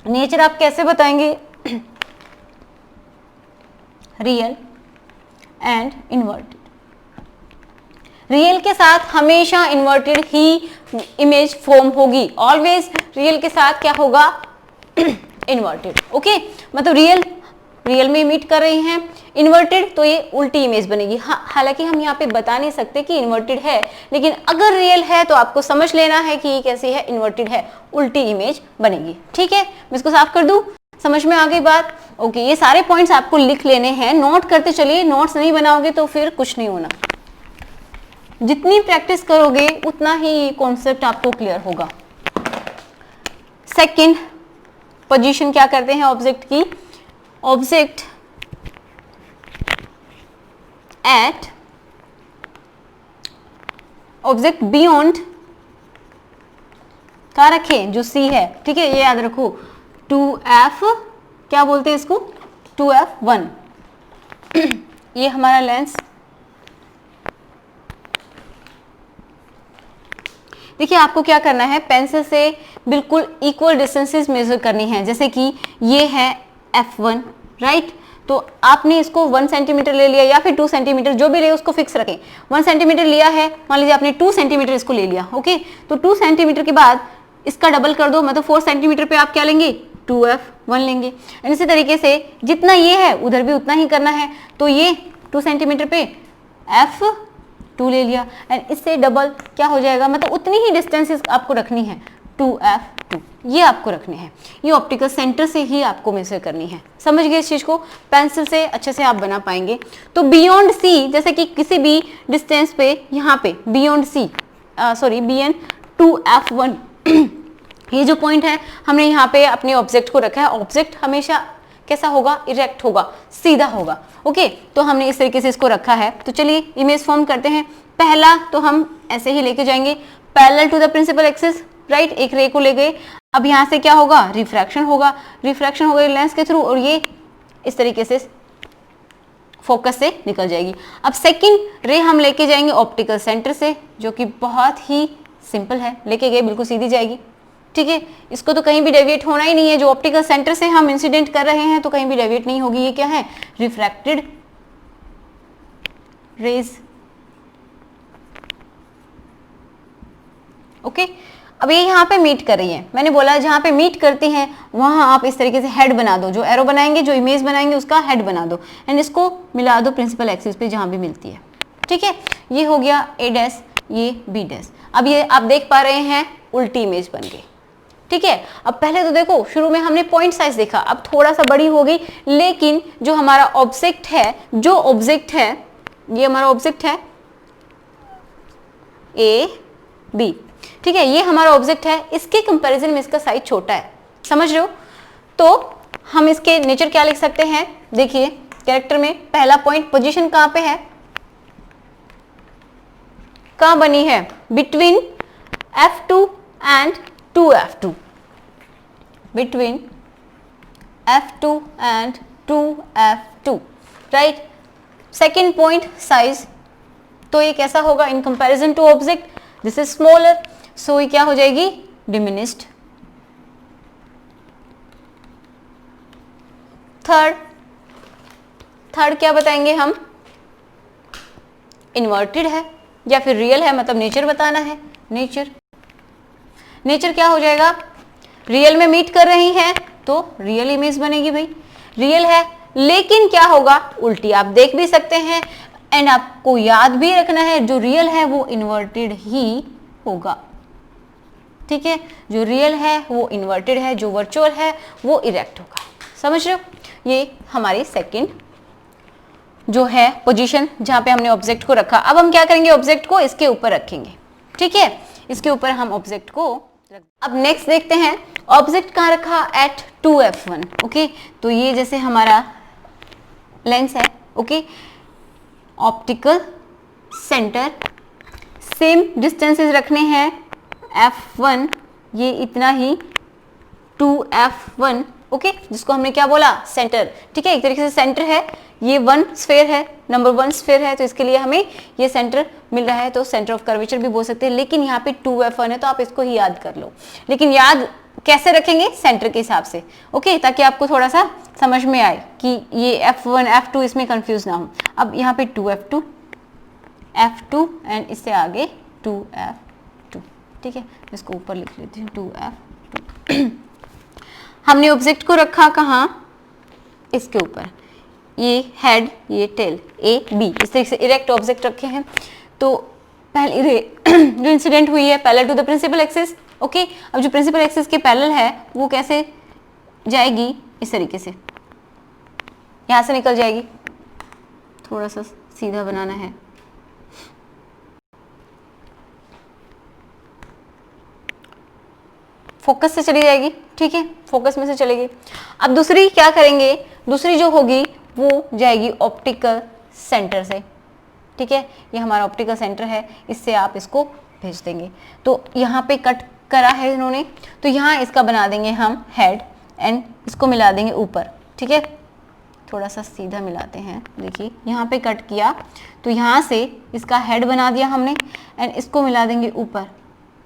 नेचर आप कैसे बताएंगे, रियल एंड इन्वर्टेड। रियल के साथ हमेशा इन्वर्टेड ही इमेज फॉर्म होगी, ऑलवेज रियल के साथ क्या होगा, इन्वर्टेड, ओके। मतलब रियल में इमिट कर रही हैं, इन्वर्टेड तो ये उल्टी इमेज बनेगी। हालांकि हम यहाँ पे बता नहीं सकते कि इन्वर्टेड है, लेकिन अगर रियल है तो आपको समझ लेना है कि ये कैसी है, इन्वर्टेड है, उल्टी इमेज बनेगी, ठीक है। मैं इसको साफ कर दूं, समझ में आ गई बात, ओके। ये सारे पॉइंट्स आपको लिख लेने हैं, नोट करते चलिए, नोट्स नहीं बनाओगे तो फिर कुछ नहीं होना। जितनी प्रैक्टिस करोगे उतना ही कॉन्सेप्ट आपको क्लियर होगा। सेकंड, पोजीशन क्या करते हैं ऑब्जेक्ट की, ऑब्जेक्ट एट ऑब्जेक्ट बियॉन्ड क्या रखें, जो सी है, ठीक है, ये याद रखो, 2F क्या बोलते हैं इसको, 2F1। ये हमारा लेंस, देखिए आपको क्या करना है, पेंसिल से बिल्कुल इक्वल डिस्टेंसेस मेजर करनी है। जैसे कि ये है F1, राइट, तो आपने इसको 1 सेंटीमीटर ले लिया या फिर 2 सेंटीमीटर, जो भी ले उसको फिक्स रखें। 1 सेंटीमीटर लिया है, मान लीजिए आपने 2 सेंटीमीटर इसको ले लिया, ओके। तो 2 सेंटीमीटर के बाद इसका डबल कर दो, मतलब 4 सेंटीमीटर पे आप क्या लेंगे, 2F1 लेंगे। एंड इसी तरीके से जितना ये है उधर भी उतना ही करना है, तो ये 2 सेंटीमीटर पे F2 ले लिया, एंड इससे डबल क्या हो जाएगा, मतलब उतनी ही डिस्टेंसेस आपको रखनी है, 2F2 ये आपको रखने हैं। ये ऑप्टिकल सेंटर से ही आपको मेजर करनी है, समझ गए इस चीज को, पेंसिल से अच्छे से आप बना पाएंगे। तो बियॉन्ड सी, जैसे कि किसी भी डिस्टेंस पे, यहाँ पे बियॉन्ड सी, सॉरी बियॉन्ड 2F1 ये जो पॉइंट है हमने यहाँ पे अपने ऑब्जेक्ट को रखा है। ऑब्जेक्ट हमेशा कैसा होगा, इरेक्ट होगा, सीधा होगा, ओके। तो हमने इस तरीके से इसको रखा है। तो चलिए इमेज फॉर्म करते हैं। पहला तो हम ऐसे ही लेके जाएंगे, parallel to the principal axis, right, एक रे को ले गए। अब यहाँ से क्या होगा, रिफ्रैक्शन होगा, रिफ्रैक्शन होगा लेंस के थ्रू, और ये इस तरीके से फोकस से निकल जाएगी। अब सेकंड रे हम लेके जाएंगे ऑप्टिकल सेंटर से, जो कि बहुत ही सिंपल है, लेके गए बिल्कुल सीधी जाएगी। ठीक है, इसको तो कहीं भी डेविएट होना ही नहीं है, जो ऑप्टिकल सेंटर से हम इंसिडेंट कर रहे हैं तो कहीं भी डेविएट नहीं होगी। ये क्या है, रिफ्रैक्टेड रेज। ओके, अब ये यहाँ पे मीट कर रही है, मैंने बोला जहाँ पे मीट करती हैं वहां आप इस तरीके से हेड बना दो, जो एरो बनाएंगे, जो इमेज बनाएंगे उसका हेड बना दो, एंड इसको मिला दो प्रिंसिपल एक्सिस पे जहां भी मिलती है। ठीक है, ये हो गया ए डैश, ये बी डैश। अब ये आप देख पा रहे हैं उल्टी इमेज बन गई। ठीक है, अब पहले तो देखो शुरू में हमने पॉइंट साइज देखा, अब थोड़ा सा बड़ी हो गई, लेकिन जो हमारा ऑब्जेक्ट है, जो ऑब्जेक्ट है, ये हमारा ऑब्जेक्ट है ए बी। ठीक है, ये हमारा ऑब्जेक्ट है, इसके कंपैरिजन में इसका साइज छोटा है, समझ रहे हो? तो हम इसके नेचर क्या लिख सकते हैं, देखिए कैरेक्टर में पहला पॉइंट, पोजीशन कहां पे है, कहां बनी है, between F2 and 2F2, between F2 and 2F2, right. Second point size, तो ये कैसा होगा, in comparison to object this is smaller, so ये क्या हो जाएगी, डिमिनिश्ड। थर्ड क्या बताएंगे हम, इन्वर्टेड है या फिर रियल है, मतलब नेचर बताना है। नेचर क्या हो जाएगा, रियल में मीट कर रही है तो रियल इमेज बनेगी भाई, रियल है, लेकिन क्या होगा, उल्टी। आप देख भी सकते हैं, एंड आपको याद भी रखना है जो रियल है वो इन्वर्टेड ही होगा। ठीक है, जो रियल है वो इन्वर्टेड है, जो वर्चुअल है वो इरेक्ट होगा। समझ रहे हो? ये हमारी सेकंड जो है पोजीशन, जहां पे हमने ऑब्जेक्ट को रखा। अब हम क्या करेंगे, ऑब्जेक्ट को इसके ऊपर रखेंगे। ठीक है, इसके ऊपर हम ऑब्जेक्ट को अब नेक्स्ट देखते हैं, ऑब्जेक्ट कहां रखा, एट 2F1। ओके, तो ये जैसे हमारा लेंस है, okay, optical centre, same distances रखने हैं, F1 ये इतना ही, 2F1, ओके, जिसको हमने क्या बोला, सेंटर। ठीक है, एक तरीके से सेंटर है, ये 1 स्फीयर है, नंबर 1 स्फीयर है, तो इसके लिए हमें ये सेंटर मिल रहा है, तो सेंटर ऑफ कर्वेचर भी बोल सकते हैं, लेकिन यहाँ पे 2F1 है तो आप इसको ही याद कर लो। लेकिन याद कैसे रखेंगे, सेंटर के हिसाब से, ओके, ताकि आपको थोड़ा सा समझ में आए कि ये F1 F2 इसमें कंफ्यूज ना हो। अब यहाँ पे 2F2 F2 एंड इससे आगे 2F2। ठीक है, इसको ऊपर लिख लेती हूँ, 2F2। हमने ऑब्जेक्ट को रखा कहाँ, इसके ऊपर, ये हेड, ये टेल, ए बी, इस तरीके से इरेक्ट ऑब्जेक्ट रखे हैं। तो पहली रे जो इंसिडेंट हुई है parallel to the principal axis. Okay, अब जो प्रिंसिपल एक्सिस के पैरेलल है वो कैसे जाएगी, इस तरीके से यहां से निकल जाएगी, थोड़ा सा सीधा बनाना है, फोकस से चली जाएगी। ठीक है, फोकस में से चलेगी। अब दूसरी क्या करेंगे, दूसरी जो होगी वो जाएगी ऑप्टिकल सेंटर से। ठीक है, ये हमारा ऑप्टिकल सेंटर है, इससे आप इसको भेज देंगे। तो यहाँ पे कट करा है इन्होंने, तो यहाँ इसका बना देंगे हम हेड, एंड इसको मिला देंगे ऊपर। ठीक है, थोड़ा सा सीधा मिलाते हैं, देखिए यहाँ पे कट किया तो यहाँ से इसका हेड बना दिया हमने, एंड इसको मिला देंगे ऊपर,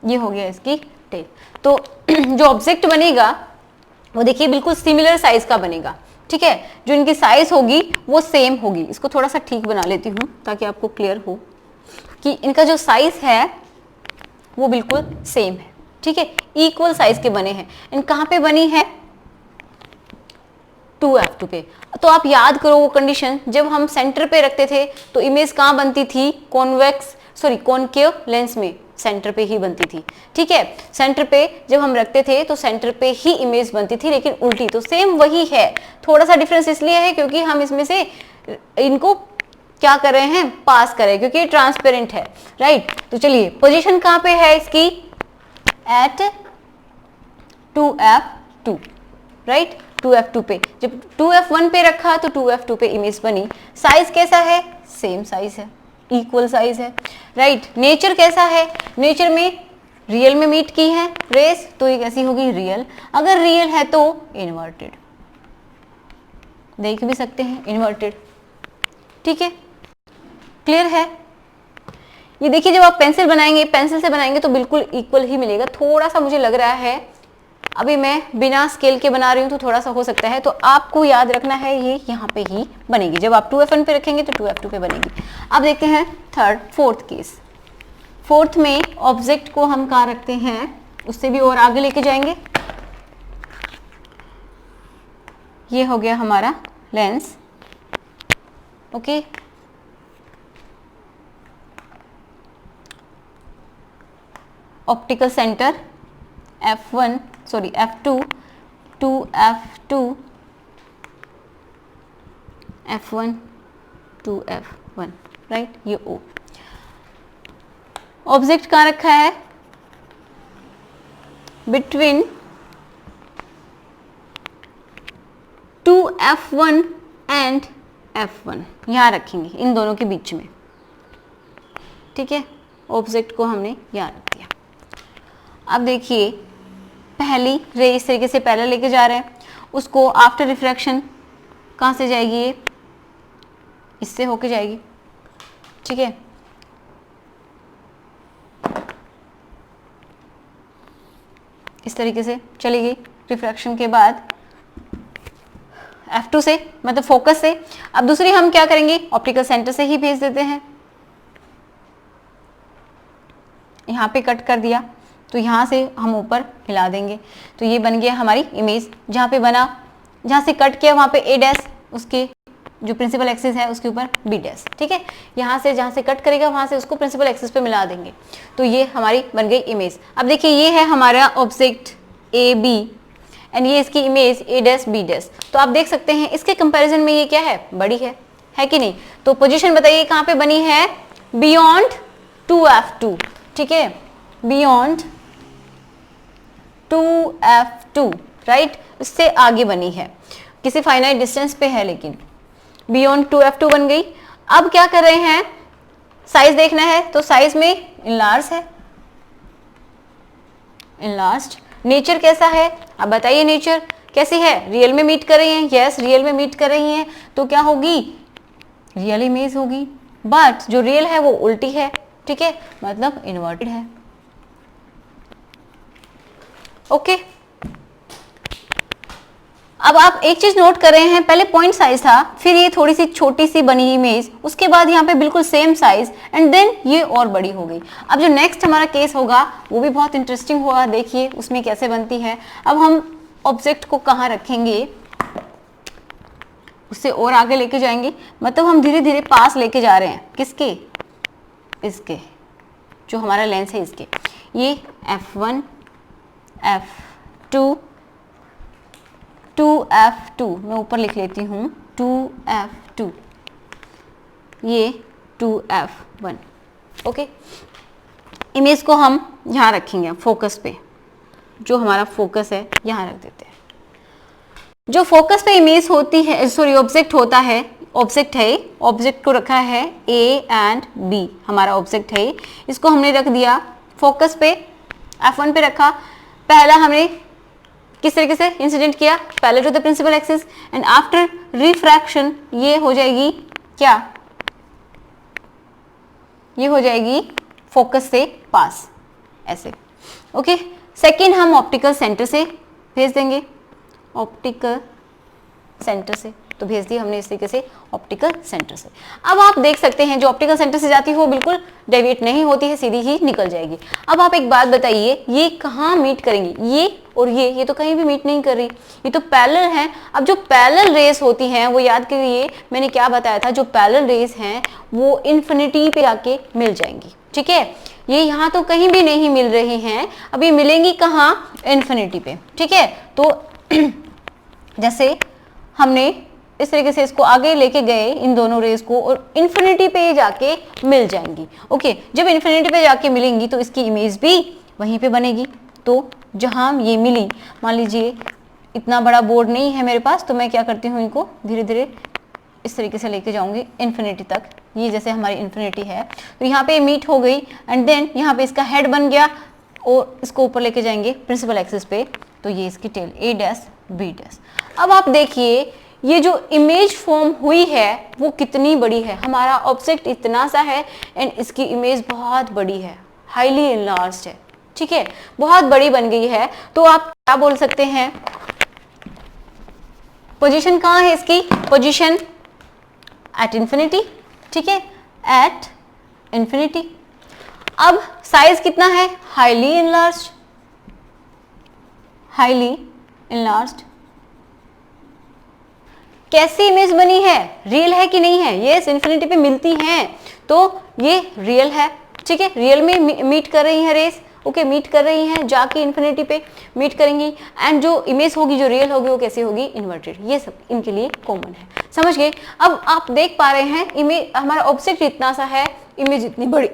ये हो गया इसकी टेल। तो जो ऑब्जेक्ट बनेगा वो देखिए बिल्कुल सिमिलर साइज का बनेगा। ठीक है, जो इनकी साइज होगी वो सेम होगी। इसको थोड़ा सा ठीक बना लेती हूँ ताकि आपको क्लियर हो कि इनका जो साइज है वो बिल्कुल सेम है। ठीक है, इक्वल साइज के बने हैं। इन कहाँ पे बनी है, 2F2 पे। तो आप याद करो वो कंडीशन, जब हम सेंटर पे रखते थे तो इमेज कहाँ बनती थी, कॉनकेव लेंस में सेंटर पे ही बनती थी। ठीक है, सेंटर पे जब हम रखते थे तो सेंटर पे ही इमेज बनती थी, लेकिन उल्टी। तो सेम वही है, थोड़ा सा डिफरेंस इसलिए है क्योंकि हम इसमें से इनको क्या कर रहे हैं, पास करें, क्योंकि ट्रांसपेरेंट है। राइट, तो चलिए पोजीशन कहाँ पे है इसकी, एट 2F2। राइट, 2F2 पे। जब 2F1 पे रखा तो 2F2 पे इमेज बनी। साइज कैसा है, सेम साइज है, इक्वल साइज है। राइट, नेचर कैसा है, नेचर में रियल में मीट की है रेस, तो ये कैसी होगी, रियल। अगर रियल है तो इन्वर्टेड, देख भी सकते हैं इन्वर्टेड। ठीक है, क्लियर है। ये देखिए जब आप पेंसिल बनाएंगे, पेंसिल से बनाएंगे तो बिल्कुल इक्वल ही मिलेगा। थोड़ा सा मुझे लग रहा है, अभी मैं बिना स्केल के बना रही हूँ तो थोड़ा सा हो सकता है, तो आपको याद रखना है ये यहाँ पे ही बनेगी। जब आप 2F1 पे रखेंगे तो 2F2 पे बनेगी। अब देखते हैं फोर्थ केस। फोर्थ में ऑब्जेक्ट को हम कहाँ रखते हैं, उससे भी और आगे लेके जाएंगे। ये हो गया हमारा lens, okay. Optical centre F1 sorry F2 to F2 F1 to F1, right. ये O ऑब्जेक्ट कहाँ रखा है, बिटवीन 2F1 एंड F1, यहाँ रखेंगे इन दोनों के बीच में, ठीक है। ऑब्जेक्ट को हमने यहाँ रख दिया। अब देखिए पहली रे इस तरीके से पहले लेके जा रहे हैं, उसको आफ्टर रिफ्रैक्शन कहाँ से जाएगी, ये इससे होके जाएगी, ठीक है। इस तरीके से चली गई रिफ्रैक्शन के बाद F2 से, मतलब फोकस से। अब दूसरी हम क्या करेंगे, ऑप्टिकल सेंटर से ही भेज देते हैं। यहाँ पे कट कर दिया तो यहाँ से हम ऊपर हिला देंगे, तो ये बन गया हमारी इमेज। जहाँ पे बना, जहाँ से कट किया वहाँ पे A डैश, उसके जो प्रिंसिपल एक्सिस है उसके ऊपर B डैश, ठीक है। यहाँ से जहाँ से कट करेगा वहाँ से उसको प्रिंसिपल एक्सिस पे मिला देंगे, तो ये हमारी बन गई इमेज। अब देखिए ये है हमारा ऑब्जेक्ट AB एंड ये इसकी image A dash B dash. तो आप देख सकते हैं इसके कंपैरिजन में ये क्या है, बड़ी है कि नहीं। तो पोजीशन बताइए कहाँ पे बनी है, बियॉन्ड 2F2, ठीक है, बियॉन्ड 2F2, राइट। इससे आगे बनी है, किसी फाइनाइट डिस्टेंस पे है, लेकिन बियॉन्ड 2F2 बन गई। अब क्या कर रहे हैं, साइज देखना है, तो साइज में इनलार्ज है, इनलार्ज्ड। नेचर कैसा है, अब बताइए नेचर कैसी है, रियल में मीट कर रही हैं, यस रियल में मीट कर रही हैं, तो क्या होगी, रियल इमेज होगी। बट जो रियल है वो उल्टी है, ठीक है, मतलब इन्वर्टेड है, ओके। अब आप एक चीज नोट कर रहे हैं, पहले पॉइंट साइज था, फिर ये थोड़ी सी छोटी सी बनी इमेज, उसके बाद यहाँ पे बिल्कुल सेम साइज, एंड देन ये और बड़ी हो गई। अब जो नेक्स्ट हमारा केस होगा वो भी बहुत इंटरेस्टिंग होगा, देखिए उसमें कैसे बनती है। अब हम ऑब्जेक्ट को कहाँ रखेंगे, उससे और आगे लेके जाएंगे, मतलब हम धीरे धीरे पास लेके जा रहे हैं, किसके, इसके, जो हमारा लेंस है इसके। ये F1 F2 2F2, मैं ऊपर लिख लेती हूँ 2F2, ये 2F1, ओके। इमेज को हम यहाँ रखेंगे फोकस पे, जो हमारा फोकस है यहाँ रख देते हैं। जो फोकस पे इमेज होती है, सॉरी ऑब्जेक्ट होता है, ऑब्जेक्ट है, ऑब्जेक्ट को रखा है A एंड B, हमारा ऑब्जेक्ट है, इसको हमने रख दिया फोकस पे, F1 पे रखा। पहला हमने किस तरीके से इंसिडेंट किया, parallel to the principal axis, and after refraction ये हो जाएगी क्या, ये हो जाएगी फोकस से पास, ऐसे, ओके। सेकंड हम ऑप्टिकल सेंटर से भेज देंगे, ऑप्टिकल सेंटर से, तो भेज दिया हमने इस तरीके से ऑप्टिकल सेंटर से। अब आप देख सकते हैं जो ऑप्टिकल सेंटर से जाती है वो बिल्कुल डेविएट नहीं होती है, सीधी ही निकल जाएगी। अब आप एक बात बताइए, ये कहाँ मीट करेंगी, ये और ये तो कहीं भी मीट नहीं कर रही, ये तो पैरेलल हैं। अब जो पैरेलल रेस होती हैं वो याद करिए मैंने क्या बताया था, जो पैरेलल रेस हैं वो इन्फिनिटी पे आके मिल जाएंगी, ठीक है। ये यहाँ तो कहीं भी नहीं मिल रही हैं, अब ये मिलेंगी कहाँ, इन्फिनिटी पे, ठीक है। तो जैसे हमने इस तरीके से इसको आगे लेके गए इन दोनों रेस को, और इन्फिनिटी पे जाके मिल जाएंगी, ओके। जब इन्फिनिटी पे जाके मिलेंगी तो इसकी इमेज भी वहीं पे बनेगी। तो जहाँ ये मिली, मान लीजिए इतना बड़ा बोर्ड नहीं है मेरे पास, तो मैं क्या करती हूँ, इनको धीरे धीरे इस तरीके से लेके जाऊंगी इन्फिनिटी तक। ये जैसे हमारी इन्फिनिटी है, तो यहाँ पे मीट हो गई, एंड देन यहाँ पे इसका हेड बन गया, और इसको ऊपर लेके जाएंगे प्रिंसिपल एक्सिस पे, तो ये इसकी tail A dash B dash. अब आप देखिए ये जो इमेज फॉर्म हुई है वो कितनी बड़ी है, हमारा ऑब्जेक्ट इतना सा है एंड इसकी इमेज बहुत बड़ी है, हाईली एनलार्ज्ड है, ठीक है, बहुत बड़ी बन गई है। तो आप क्या बोल सकते हैं, पोजीशन कहाँ है इसकी, पोजीशन एट इंफिनिटी, ठीक है, एट इंफिनिटी। अब साइज कितना है, हाईली एनलार्ज्ड, हाईली एनलार्ज्ड। कैसी इमेज बनी है, रियल है कि नहीं है, यस इंफिनिटी पे मिलती हैं तो ये रियल है, ठीक है, रियल में मीट कर रही है रेस, ओके, मीट कर रही हैं, जाके इन्फिनिटी पे मीट करेंगी एंड जो इमेज होगी, जो रियल होगी, वो कैसी होगी, इन्वर्टेड। ये सब इनके लिए कॉमन है, समझ गए। अब आप देख पा रहे हैं इमेज, हमारा ऑब्जेक्ट इतना सा है, इमेज इतनी बड़ी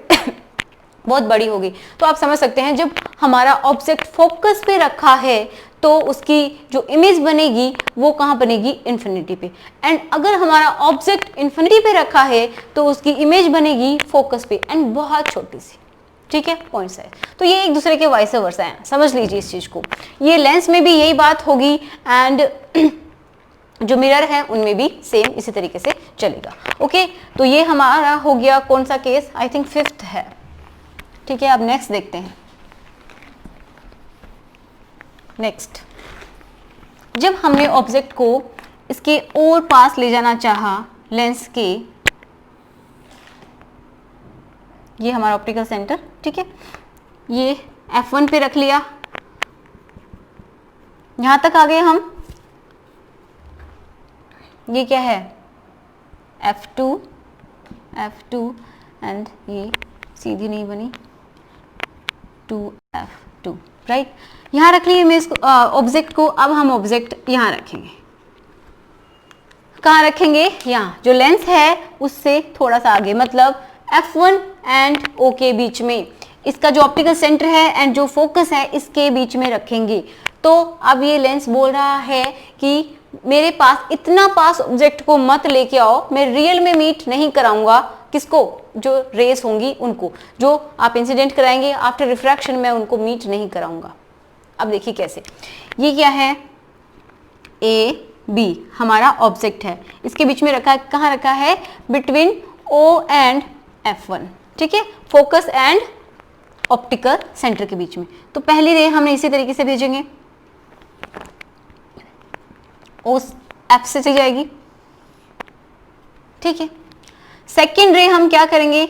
बहुत बड़ी होगी, तो आप समझ सकते हैं जब हमारा ऑब्जेक्ट फोकस पे रखा है तो उसकी जो इमेज बनेगी वो कहाँ बनेगी, इन्फिनिटी पे। एंड अगर हमारा ऑब्जेक्ट इन्फिनिटी पे रखा है तो उसकी इमेज बनेगी फोकस पे एंड बहुत छोटी सी, ठीक है, पॉइंट साइज। तो ये एक दूसरे के वाइस वर्सा है, समझ लीजिए इस चीज को। ये लेंस में भी यही बात होगी एंड जो मिरर है उनमें भी सेम इसी तरीके से चलेगा, ओके। तो ये हमारा हो गया कौन सा केस, आई थिंक 5th है, ठीक है। अब नेक्स्ट देखते हैं। नेक्स्ट, जब हमने ऑब्जेक्ट को इसके और पास ले जाना चाहा लेंस के, ये हमारा ऑप्टिकल सेंटर, ठीक है, ये F1 पे रख लिया, यहां तक आ गए हम, ये क्या है F2 एंड ये सीधी नहीं बनी 2F2, राइट। यहां रख लिए इमेज ऑब्जेक्ट को। अब हम ऑब्जेक्ट यहां रखेंगे, कहां रखेंगे, यहाँ जो लेंस है उससे थोड़ा सा आगे, मतलब F1 एंड O के बीच में, इसका जो ऑप्टिकल सेंटर है एंड जो फोकस है इसके बीच में रखेंगे। तो अब ये लेंस बोल रहा है कि मेरे पास इतना पास ऑब्जेक्ट को मत लेके आओ, मैं रियल में मीट नहीं कराऊंगा, किसको, जो रेस होंगी उनको, जो आप इंसिडेंट कराएंगे आफ्टर रिफ्रैक्शन, मैं उनको मीट नहीं कराऊंगा। अब देखिए कैसे, ये क्या है, ए बी हमारा ऑब्जेक्ट है, इसके बीच में रखा है, कहाँ रखा है, बिटवीन O एंड F1, ठीक है, फोकस एंड ऑप्टिकल सेंटर के बीच में। तो पहली रे हमने इसी तरीके से भेजेंगे, O F से चली जाएगी, ठीक है। सेकेंड रे हम क्या करेंगे,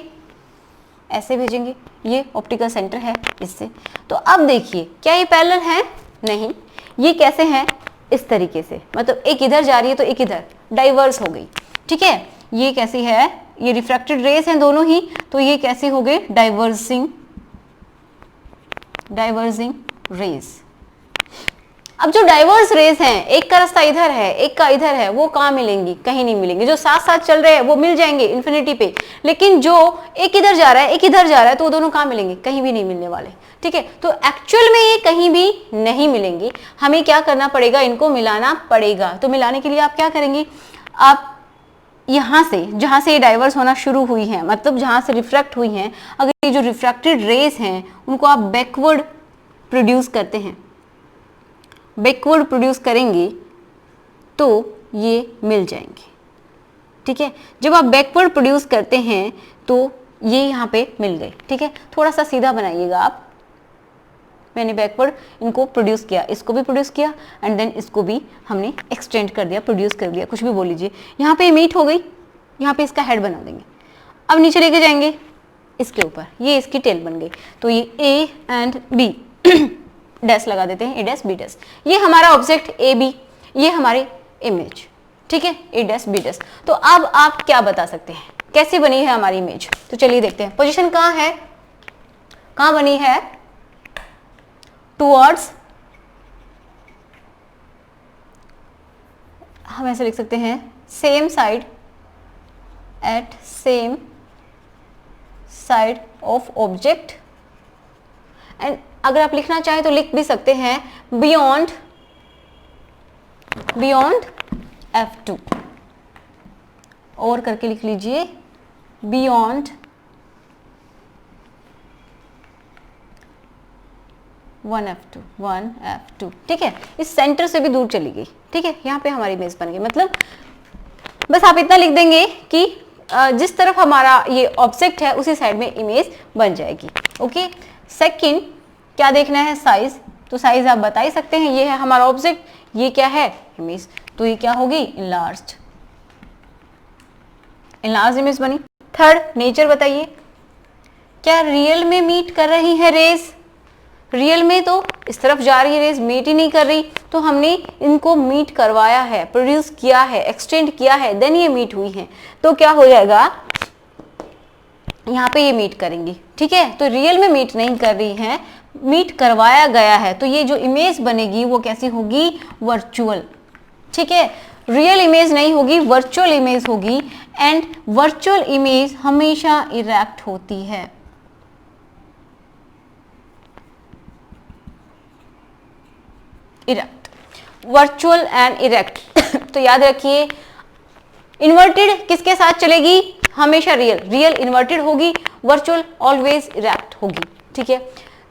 ऐसे भेजेंगे, ये ऑप्टिकल सेंटर है इससे। तो अब देखिए क्या ये पैरेलल है, नहीं, ये कैसे हैं, इस तरीके से, मतलब एक इधर जा रही है तो एक इधर, डाइवर्स हो गई, ठीक है। ये कैसी है, ये रिफ्रैक्टेड रेस हैं दोनों ही, तो ये कैसे हो गए, डाइवर्जिंग रेस। अब जो डाइवर्स रेस हैं, एक का रास्ता इधर है, एक का इधर है, वो कहाँ मिलेंगी, कहीं नहीं मिलेंगे। जो साथ साथ चल रहे हैं वो मिल जाएंगे इन्फिनिटी पे, लेकिन जो एक इधर जा रहा है, एक इधर जा रहा है, तो वो दोनों कहाँ मिलेंगे, कहीं भी नहीं मिलने वाले, ठीक है। तो एक्चुअल में ये कहीं भी नहीं मिलेंगी, हमें क्या करना पड़ेगा, इनको मिलाना पड़ेगा। तो मिलाने के लिए आप क्या करेंगे, आप यहाँ से, जहाँ से ये डाइवर्स होना शुरू हुई है, मतलब जहाँ से रिफ्रैक्ट हुई हैं, अगर ये जो रिफ्रैक्टेड रेस हैं उनको आप बैकवर्ड प्रोड्यूस करते हैं, बैकवर्ड प्रोड्यूस करेंगे तो ये मिल जाएंगे, ठीक है। जब आप बैकवर्ड प्रोड्यूस करते हैं तो ये यहाँ पे मिल गए, ठीक है। थोड़ा सा सीधा बनाइएगा आप, मैंने बैकवर्ड इनको प्रोड्यूस किया, इसको भी प्रोड्यूस किया एंड देन इसको भी हमने एक्सटेंड कर दिया, प्रोड्यूस कर दिया, कुछ भी बोल लीजिए। यहाँ पे मीट हो गई, यहाँ पे इसका हेड बना देंगे। अब नीचे लेके जाएंगे इसके ऊपर, ये इसकी टेल बन गई। तो ये ए एंड बी डैश लगा देते हैं, ए डैश बी डैश। ये हमारा ऑब्जेक्ट ए बी, ये हमारी इमेज, ठीक है, ए डैश बी डैश। तो अब आप क्या बता सकते हैं कैसे बनी है हमारी इमेज, तो चलिए देखते हैं। पोजीशन कहाँ है, कहाँ बनी है, टूवर्ड्स, हम ऐसे लिख सकते हैं, same side, at same side of object. And अगर आप लिखना चाहें तो लिख भी सकते हैं बियॉन्ड F2, और करके लिख लीजिए बियॉन्ड 1f2 1f2, ठीक है, इस सेंटर से भी दूर चली गई, ठीक है, यहाँ पे हमारी इमेज बन गई। मतलब बस आप इतना लिख देंगे कि जिस तरफ हमारा ये ऑब्जेक्ट है उसी साइड में इमेज बन जाएगी। ओके, सेकंड क्या देखना है, साइज। तो साइज आप बता ही सकते हैं, ये है हमारा ऑब्जेक्ट, ये क्या है, इमेज, तो ये क्या होगी, इनलार्ज्ड इमेज बनी। थर्ड नेचर बताइए, क्या रियल में मीट कर रही है रेज, रियल में तो इस तरफ जा रही है रेज, मीट ही नहीं कर रही, तो हमने इनको मीट करवाया है, प्रोड्यूस किया है, एक्सटेंड किया है, देन ये मीट हुई है, तो क्या हो जाएगा, यहाँ पे ये मीट करेंगी, ठीक है। तो रियल में मीट नहीं कर रही है, मीट करवाया गया है, तो ये जो इमेज बनेगी वो कैसी होगी, वर्चुअल, ठीक है, रियल इमेज नहीं होगी, वर्चुअल इमेज होगी। एंड वर्चुअल इमेज हमेशा इरेक्ट होती है, इरेक्ट, वर्चुअल एंड इरेक्ट। तो याद रखिए, इन्वर्टेड किसके साथ चलेगी, हमेशा रियल इन्वर्टेड होगी, वर्चुअल ऑलवेज इरेक्ट होगी, ठीक है।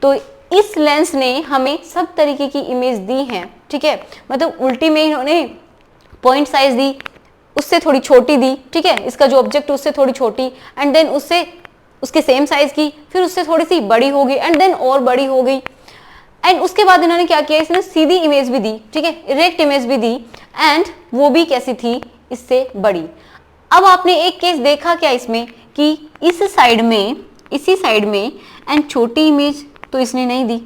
तो इस लेंस ने हमें सब तरीके की इमेज दी है, ठीक है, मतलब उल्टी में इन्होंने पॉइंट साइज दी, उससे थोड़ी छोटी दी, ठीक है, इसका जो ऑब्जेक्ट उससे थोड़ी छोटी, एंड देन उससे उसके सेम साइज की, फिर उससे थोड़ी सी बड़ी हो गई, एंड देन और बड़ी हो गई, एंड उसके बाद इन्होंने क्या किया, इसने सीधी इमेज भी दी, ठीक है, इरेक्ट इमेज भी दी, एंड वो भी कैसी थी, इससे बड़ी। अब आपने एक केस देखा क्या इसमें, कि इस साइड में, इसी साइड में, एंड छोटी इमेज तो इसने नहीं दी,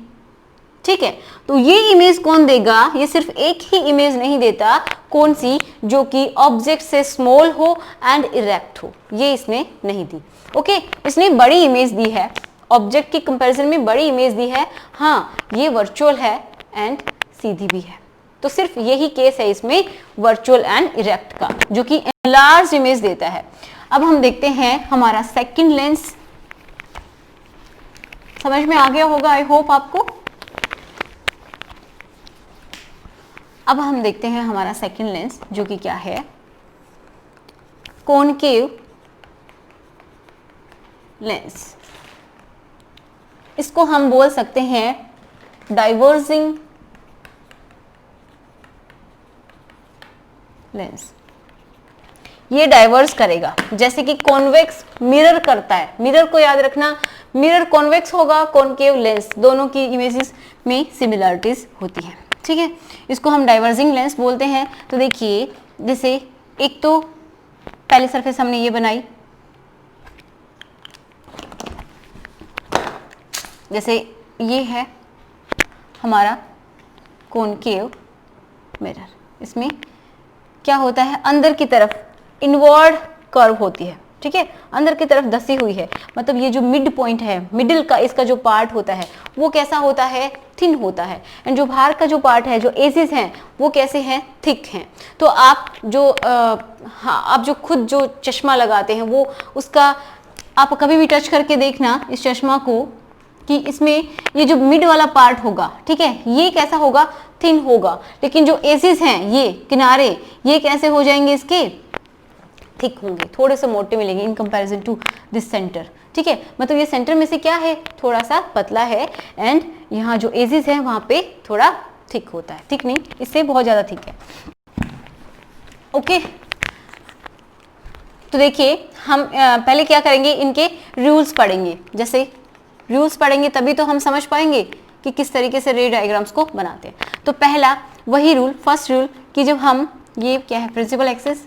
ठीक है। तो ये इमेज कौन देगा, ये सिर्फ एक ही इमेज नहीं देता, कौन सी, जो कि ऑब्जेक्ट से स्मॉल हो एंड इरेक्ट हो, ये इसने नहीं दी। ओके, इसने बड़ी इमेज दी है, ऑब्जेक्ट की कंपैरिजन में बड़ी इमेज दी है, हाँ ये वर्चुअल है एंड सीधी भी है। तो सिर्फ यही केस है इसमें वर्चुअल एंड इरेक्ट का, जो कि लार्ज इमेज देता है। अब हम देखते हैं हमारा सेकंड लेंस, समझ में आ गया होगा आई होप आपको। अब हम देखते हैं हमारा सेकंड लेंस, जो कि क्या है, कॉनकेव लेंस। इसको हम बोल सकते हैं डाइवर्जिंग लेंस। ये डाइवर्स करेगा, जैसे कि कॉन्वेक्स मिरर करता है, मिरर को याद रखना, मिरर कॉन्वेक्स होगा, कॉनकेव लेंस, दोनों की इमेजेस में सिमिलरिटीज होती है, ठीक है। इसको हम डाइवर्जिंग लेंस बोलते हैं। तो देखिए, जैसे एक तो पहली सरफेस हमने ये बनाई, जैसे ये है हमारा कॉनकेव मिरर, इसमें क्या होता है, अंदर की तरफ इनवर्ड कर्व होती है, ठीक है, अंदर की तरफ धसी हुई है, मतलब ये जो मिड पॉइंट है, मिडिल का इसका जो पार्ट होता है वो कैसा होता है, थिन होता है, एंड जो बाहर का जो पार्ट है, जो एजेस हैं, वो कैसे हैं, थिक हैं। तो आप जो आप जो खुद जो चश्मा लगाते हैं, वो उसका आप कभी भी टच करके देखना इस चश्मा को, कि इसमें ये जो मिड वाला पार्ट होगा, ठीक है, ये कैसा होगा, थिन होगा, लेकिन जो एजेस हैं, ये किनारे, ये कैसे हो जाएंगे, इसके थिक होंगे, थोड़े से मोटे मिलेंगे in comparison to this centre, ठीक है। मतलब ये सेंटर में से क्या है, थोड़ा सा पतला है, एंड यहाँ जो एजेस है वहां पे थोड़ा थिक होता है, थिक नहीं, इससे बहुत ज्यादा थिक है। ओके, तो देखिए हम पहले क्या करेंगे, इनके रूल्स पढ़ेंगे, जैसे रूल्स पढ़ेंगे तभी तो हम समझ पाएंगे कि किस तरीके से रे डायग्राम्स को बनाते हैं। तो पहला वही रूल, फर्स्ट रूल, कि जब हम, ये क्या है, प्रिंसिपल एक्सिस,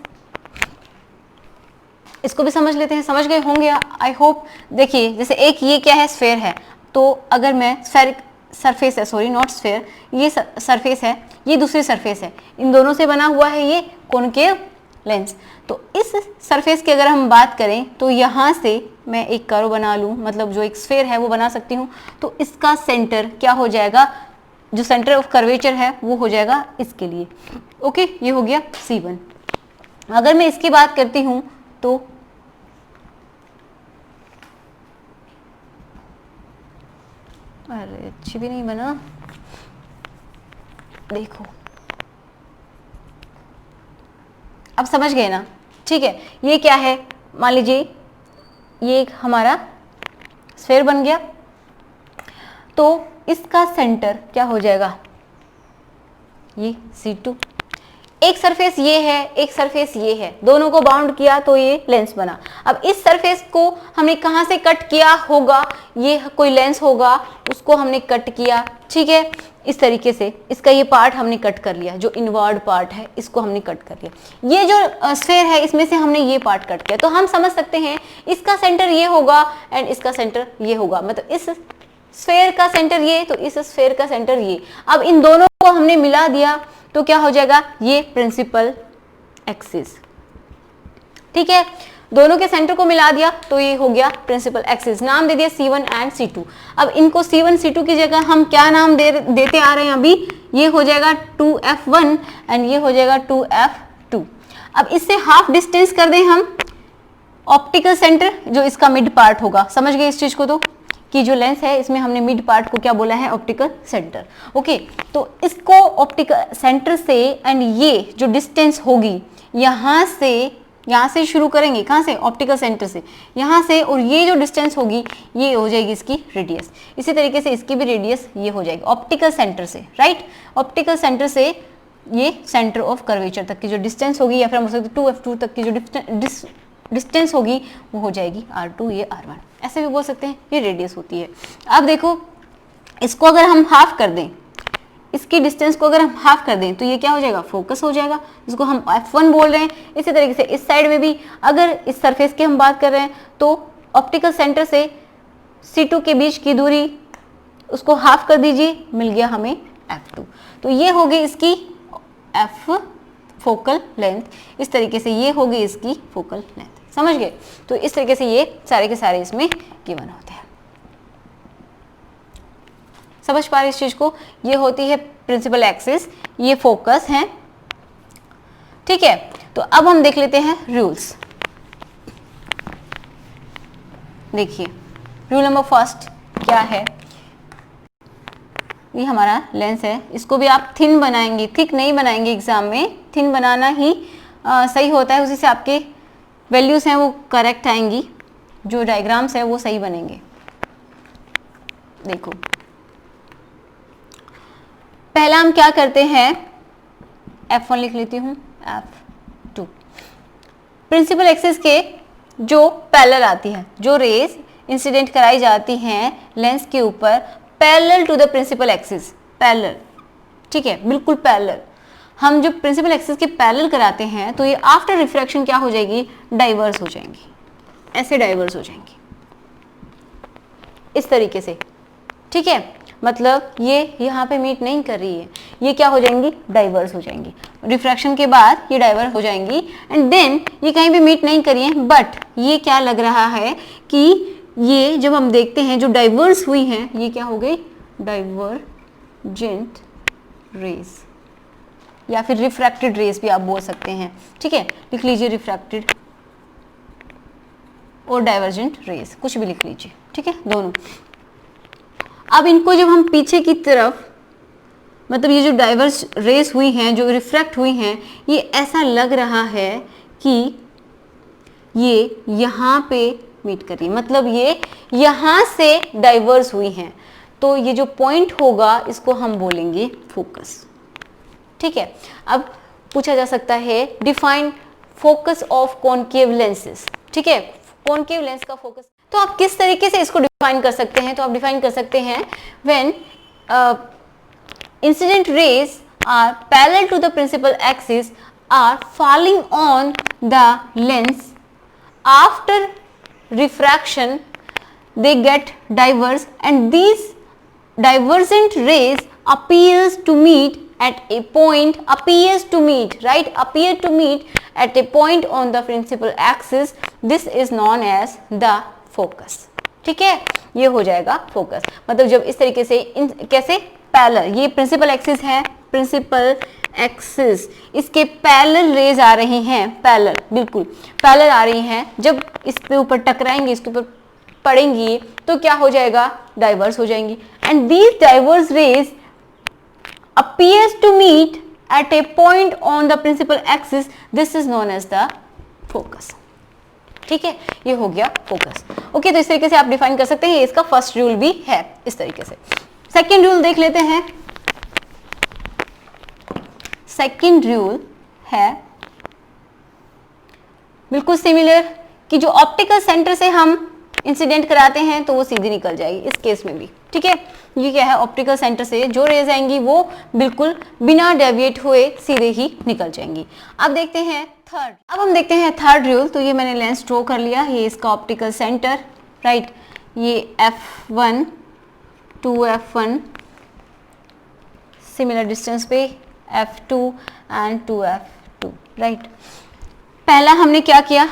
इसको भी समझ लेते हैं, समझ गए होंगे आई होप। देखिए, जैसे एक ये क्या है, स्फेयर है, तो अगर मैं स्फेरिक सरफेस है, सॉरी नॉट स्फेयर, ये सरफेस है, ये दूसरी सरफेस है, इन दोनों से बना हुआ है ये कॉनकेव लेंस। तो इस सरफेस की अगर हम बात करें, तो यहाँ से मैं एक कर्व बना लूँ, मतलब जो एक स्फेयर है वो बना सकती हूँ, तो इसका सेंटर क्या हो जाएगा, जो सेंटर ऑफ कर्वेचर है वो हो जाएगा इसके लिए। ओके, ये हो गया C1। अगर मैं इसकी बात करती हूँ तो अरे अच्छी भी नहीं बना, देखो अब समझ गए ना, ठीक है। ये क्या है, मान लीजिए ये एक हमारा स्फेयर बन गया, तो इसका सेंटर क्या हो जाएगा, ये C2। एक सरफेस ये है, एक सरफेस ये है, दोनों को बाउंड किया तो ये लेंस बना। अब इस सरफेस को हमने कहाँ से कट किया होगा, ये कोई लेंस होगा, उसको हमने कट किया, ठीक है, इस तरीके से इसका ये पार्ट हमने कट कर लिया, जो इनवर्ड पार्ट है इसको हमने कट कर लिया। ये जो स्फेयर है इसमें से हमने ये पार्ट कट किया, तो हम समझ सकते हैं इसका सेंटर ये होगा एंड इसका सेंटर ये होगा, मतलब इस स्फेयर का सेंटर ये, तो इस स्फेयर का सेंटर ये। अब इन दोनों को हमने मिला दिया तो क्या हो जाएगा, ये प्रिंसिपल एक्सिस, ठीक है, दोनों के सेंटर को मिला दिया तो ये हो गया प्रिंसिपल एक्सिस। नाम दे दिया C1 एंड C2। अब इनको C1 C2 की जगह हम क्या नाम देते आ रहे हैं अभी, ये हो जाएगा 2F1 एंड ये हो जाएगा 2F2। अब इससे हाफ डिस्टेंस कर दें हम ऑप्टिकल सेंटर, जो इसका मिड पार्ट होगा, समझ गए इस चीज को, तो कि जो लेंस है इसमें हमने मिड पार्ट को क्या बोला है, ऑप्टिकल सेंटर। ओके, तो इसको ऑप्टिकल सेंटर से एंड ये जो डिस्टेंस होगी यहाँ से शुरू करेंगे, कहाँ से, ऑप्टिकल सेंटर से, यहाँ से, और ये जो डिस्टेंस होगी ये हो जाएगी इसकी रेडियस। इसी तरीके से इसकी भी रेडियस ये हो जाएगी ऑप्टिकल सेंटर से, राइट, ऑप्टिकल सेंटर से ये सेंटर ऑफ कर्वेचर तक की जो डिस्टेंस होगी, या फिर हम बोल सकते 2F2 तक की जो डिस्टेंस होगी वो हो जाएगी R2, ये R1, ऐसे भी बोल सकते हैं, ये रेडियस होती है। अब देखो इसको अगर हम हाफ कर दें, इसकी डिस्टेंस को अगर हम हाफ कर दें तो ये क्या हो जाएगा, फोकस हो जाएगा, जिसको हम F1 बोल रहे हैं। इसी तरीके से इस साइड में भी अगर इस सरफेस की हम बात कर रहे हैं तो ऑप्टिकल सेंटर से C2 के बीच की दूरी उसको हाफ कर दीजिए, मिल गया हमें F2। तो ये होगी इसकी F फोकल लेंथ, इस तरीके से ये होगी इसकी फोकल लेंथ, समझ गए। तो इस तरीके से ये सारे के सारे इसमें गिवन होते हैं, समझ पा रहे इस चीज को। ये होती है प्रिंसिपल एक्सिस, ये फोकस है, ठीक है। तो अब हम देख लेते हैं रूल्स। देखिए रूल नंबर फर्स्ट क्या है, ये हमारा लेंस है, इसको भी आप थिन बनाएंगे, थिक नहीं बनाएंगे एग्जाम में, थिन बनाना ही सही होता है, उसी से आपके वैल्यूज हैं वो करेक्ट आएंगी, जो डायग्राम्स है वो सही बनेंगे। देखो पहला हम क्या करते हैं, F1 लिख लेती हूँ, F2 प्रिंसिपल एक्सिस के जो पैरेलल आती है, जो रेज इंसिडेंट कराई जाती हैं लेंस के ऊपर parallel to the principal axis, parallel, ठीक है, बिल्कुल पैरेलल। हम जो प्रिंसिपल एक्सिस के पैरेलल कराते हैं तो ये आफ्टर रिफ्रैक्शन क्या हो जाएगी, डाइवर्स हो जाएंगी, ऐसे डाइवर्स हो जाएंगी इस तरीके से, ठीक है, मतलब ये यहाँ पे मीट नहीं कर रही है, ये क्या हो जाएंगी, डाइवर्स हो जाएंगी, रिफ्रैक्शन के बाद ये डाइवर्स हो जाएंगी। एंड देन ये कहीं भी मीट नहीं करी है, बट ये क्या लग रहा है कि ये जब हम देखते हैं जो डाइवर्स हुई हैं, ये क्या हो गई, डाइवर्जेंट रेज, या फिर रिफ्रैक्टेड रेज भी आप बोल सकते हैं, ठीक है, लिख लीजिए रिफ्रैक्टेड और डाइवर्जेंट रेज, कुछ भी लिख लीजिए, ठीक है, दोनों। अब इनको जब हम पीछे की तरफ, मतलब ये जो डाइवर्स रेस हुई हैं, जो रिफ्रैक्ट हुई हैं, ये ऐसा लग रहा है कि ये यहाँ पे मीट कर रही है, मतलब ये यहाँ से डाइवर्स हुई हैं, तो ये जो पॉइंट होगा इसको हम बोलेंगे फोकस, ठीक है। अब पूछा जा सकता है define focus of concave lenses, ठीक है, कॉनकेव लेंस का फोकस, तो आप किस तरीके से इसको डिफाइन कर सकते हैं, तो आप डिफाइन कर सकते हैं when incident rays are parallel to the principal axis are falling on the lens after refraction they get diverse and these divergent rays appears to meet at a point, appears to meet, right, appear to meet at a point on the principal axis, this is known as the focus, ठीक है, ये हो जाएगा focus. मतलब जब इस तरीके से कैसे पैरेलल, ये प्रिंसिपल एक्सिस है, प्रिंसिपल एक्सिस, इसके पैरेलल रेज आ रही हैं, पैरेलल, बिल्कुल पैरेलल आ रही हैं, जब इस पे ऊपर टकराएंगे, इसके ऊपर पड़ेंगी तो क्या हो जाएगा, डाइवर्स हो जाएंगी। And these diverse rays appears to meet at a point on the principal axis, this is known as the focus, ठीक है, ये हो गया फोकस। ओके, तो इस तरीके से आप डिफाइन कर सकते हैं, ये इसका फर्स्ट रूल भी है इस तरीके से। सेकेंड रूल देख लेते हैं। सेकेंड रूल है बिल्कुल सिमिलर कि जो ऑप्टिकल सेंटर से हम इंसिडेंट कराते हैं तो वो सीधी निकल जाएगी इस केस में भी। ठीक है, ये क्या है, ऑप्टिकल सेंटर से जो रेज आएंगी वो बिल्कुल बिना डेविएट हुए सीधे ही निकल जाएंगी। अब देखते हैं थर्ड। अब हम देखते हैं थर्ड रूल। तो ये मैंने लेंस ड्रॉ कर लिया, ये इसका ऑप्टिकल सेंटर, राइट। ये F1 2F1 सिमिलर डिस्टेंस पे F2 एंड 2F2, राइट। पहला हमने क्या किया,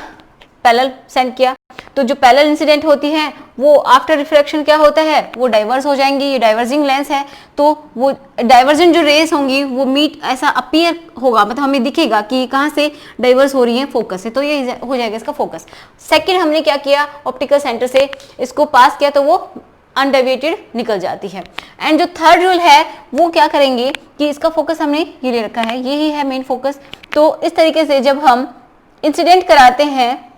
पैरेलल सेंड किया। तो जो पैरेलल इंसिडेंट होती है वो आफ्टर रिफ्रैक्शन क्या होता है, वो डाइवर्स हो जाएंगी। ये डाइवर्जिंग लेंस है तो वो डाइवर्जेंट जो रेस होंगी वो मीट ऐसा अपीयर होगा, मतलब हमें दिखेगा कि कहाँ से डाइवर्स हो रही है, फोकस से, तो ये हो जाएगा इसका फोकस। सेकंड हमने क्या किया, ऑप्टिकल सेंटर से इसको पास किया तो वो अनडेविएटेड निकल जाती है। एंड जो थर्ड रूल है वो क्या करेंगे कि इसका फोकस हमने ये ले रखा है, यही है मेन फोकस। तो इस तरीके से जब हम इंसिडेंट कराते हैं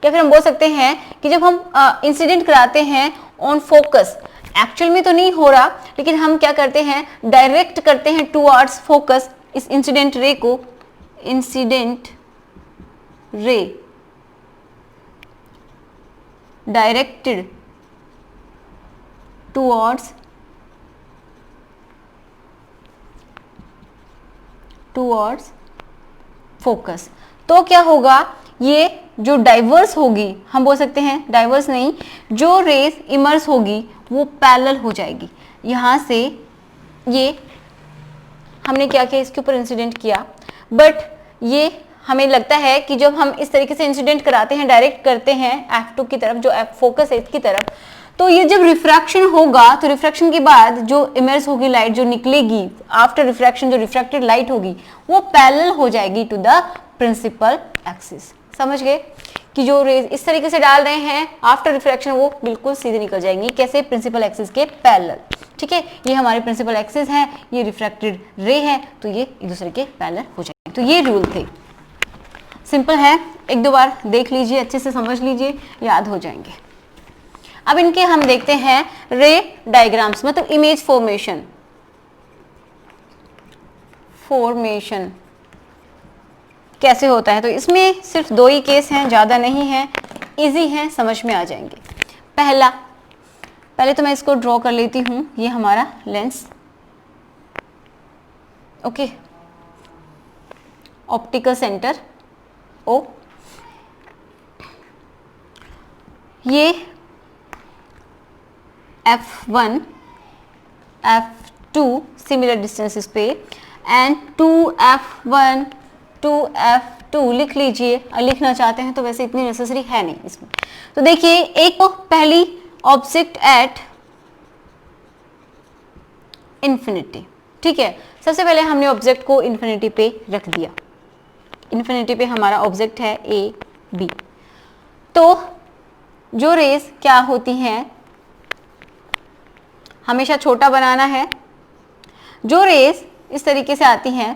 या फिर हम बोल सकते हैं कि जब हम इंसिडेंट कराते हैं ऑन फोकस, एक्चुअल में तो नहीं हो रहा, लेकिन हम क्या करते हैं, डायरेक्ट करते हैं टुवर्ड्स फोकस इस इंसिडेंट रे को, incident ray directed towards focus. तो क्या होगा, ये जो डाइवर्स होगी, हम बोल सकते हैं डाइवर्स नहीं, जो रेस इमर्स होगी वो पैरेलल हो जाएगी। यहाँ से ये हमने क्या किया, इसके ऊपर इंसिडेंट किया, बट ये हमें लगता है कि जब हम इस तरीके से इंसिडेंट कराते हैं, डायरेक्ट करते हैं F2 की तरफ, जो फोकस है इसकी तरफ, तो ये जब रिफ्रैक्शन होगा तो रिफ्रैक्शन के बाद जो इमर्स होगी लाइट, जो निकलेगी आफ्टर रिफ्रैक्शन, जो रिफ्रैक्टेड लाइट होगी वो पैरेलल हो जाएगी टू द प्रिंसिपल एक्सिस। समझ गए कि जो रेज इस तरीके से डाल रहे हैं आफ्टर रिफ्रैक्शन वो बिल्कुल सीधे निकल जाएंगी, कैसे, प्रिंसिपल एक्सिस के पैरेलल। ठीक है, ये हमारे प्रिंसिपल एक्सिस है, ये रिफ्रैक्टेड रे है, तो ये एक दूसरे के पैरेलल हो जाएंगे। तो ये रूल थे, सिंपल है, एक दो बार देख लीजिए, अच्छे से समझ लीजिए, याद हो जाएंगे। अब इनके हम देखते हैं रे डायग्राम्स, मतलब इमेज फॉर्मेशन कैसे होता है। तो इसमें सिर्फ दो ही केस हैं, ज़्यादा नहीं है, इजी हैं, समझ में आ जाएंगे। पहले तो मैं इसको ड्रॉ कर लेती हूँ, ये हमारा lens, okay, optical centre O, ये F1 F2 सिमिलर डिस्टेंसेस पे एंड 2F1 2F2 लिख लीजिए। लिखना चाहते हैं तो वैसे इतनी नेसेसरी है नहीं इसमें। तो देखिए, एक तो पहली ऑब्जेक्ट एट इन्फिनिटी, ठीक है। सबसे पहले हमने ऑब्जेक्ट को इन्फिनिटी पे रख दिया, इन्फिनिटी पे हमारा ऑब्जेक्ट है ए बी। तो जो रेस क्या होती हैं, हमेशा छोटा बनाना है। जो रेस इस तरीके से आती हैं,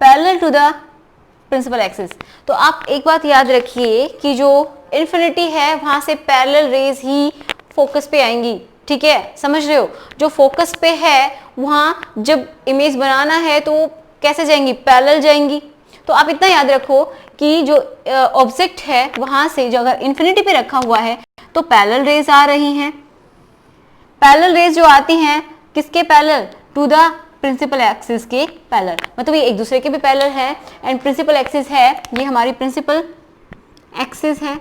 parallel to the principal axis. तो आप एक बात याद रखिए कि जो इन्फिनिटी है वहां से पैरेलल रेज ही फोकस पे आएंगी, ठीक है, समझ रहे हो। जो फोकस पे है वहां जब इमेज बनाना है तो कैसे जाएंगी, पैरेलल जाएंगी। तो आप इतना याद रखो कि जो ऑब्जेक्ट है वहां से जो अगर इन्फिनिटी पे रखा हुआ है तो पैरेलल रेज आ रही हैं। पैरेलल रेज जो आती हैं किसके parallel, to the principal axis के पैरेलल, मतलब ये एक दूसरे के भी पैरेलल है। एंड प्रिंसिपल एक्सिस है, ये हमारी प्रिंसिपल एक्सिस है,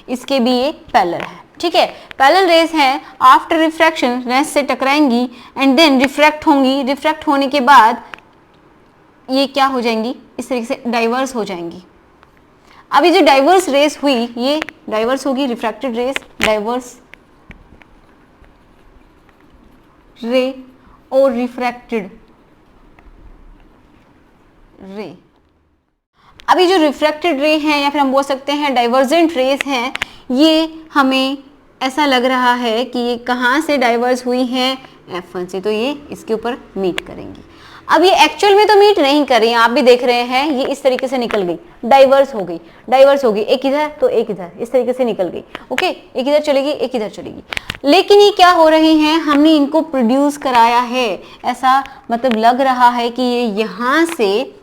इसके भी ये पैरेलल है, ठीक है। पैरेलल रेज हैं, आफ्टर रिफ्रैक्शन लेंस से टकराएंगी एंड देन रिफ्रैक्ट होंगी। रिफ्रैक्ट होने के बाद ये क्या हो जाएंगी, इस तरीके से डाइवर्स हो जाएंगी। अब ये जो डाइवर्स रेस हुई, ये डाइवर्स होगी, रिफ्रैक्टेड रेस, डाइवर्स रे और रिफ्रैक्टेड रे। अभी जो रिफ्रैक्टेड रे हैं या फिर हम बोल सकते हैं डाइवर्जेंट रेस हैं, ये हमें ऐसा लग रहा है कि ये कहाँ से डाइवर्स हुई हैं, F1 से, तो ये इसके ऊपर मीट करेंगी। अब ये एक्चुअल में तो मीट नहीं कर रही हैं, आप भी देख रहे हैं, ये इस तरीके से निकल गई, डाइवर्स हो गई, एक इधर तो एक इधर, इस तरीके से निकल गई। ओके, एक इधर चलेगी, एक इधर चलेगी। लेकिन ये क्या हो रही हैं, हमने इनको प्रोड्यूस कराया है, ऐसा मतलब लग रहा है कि ये यहाँ से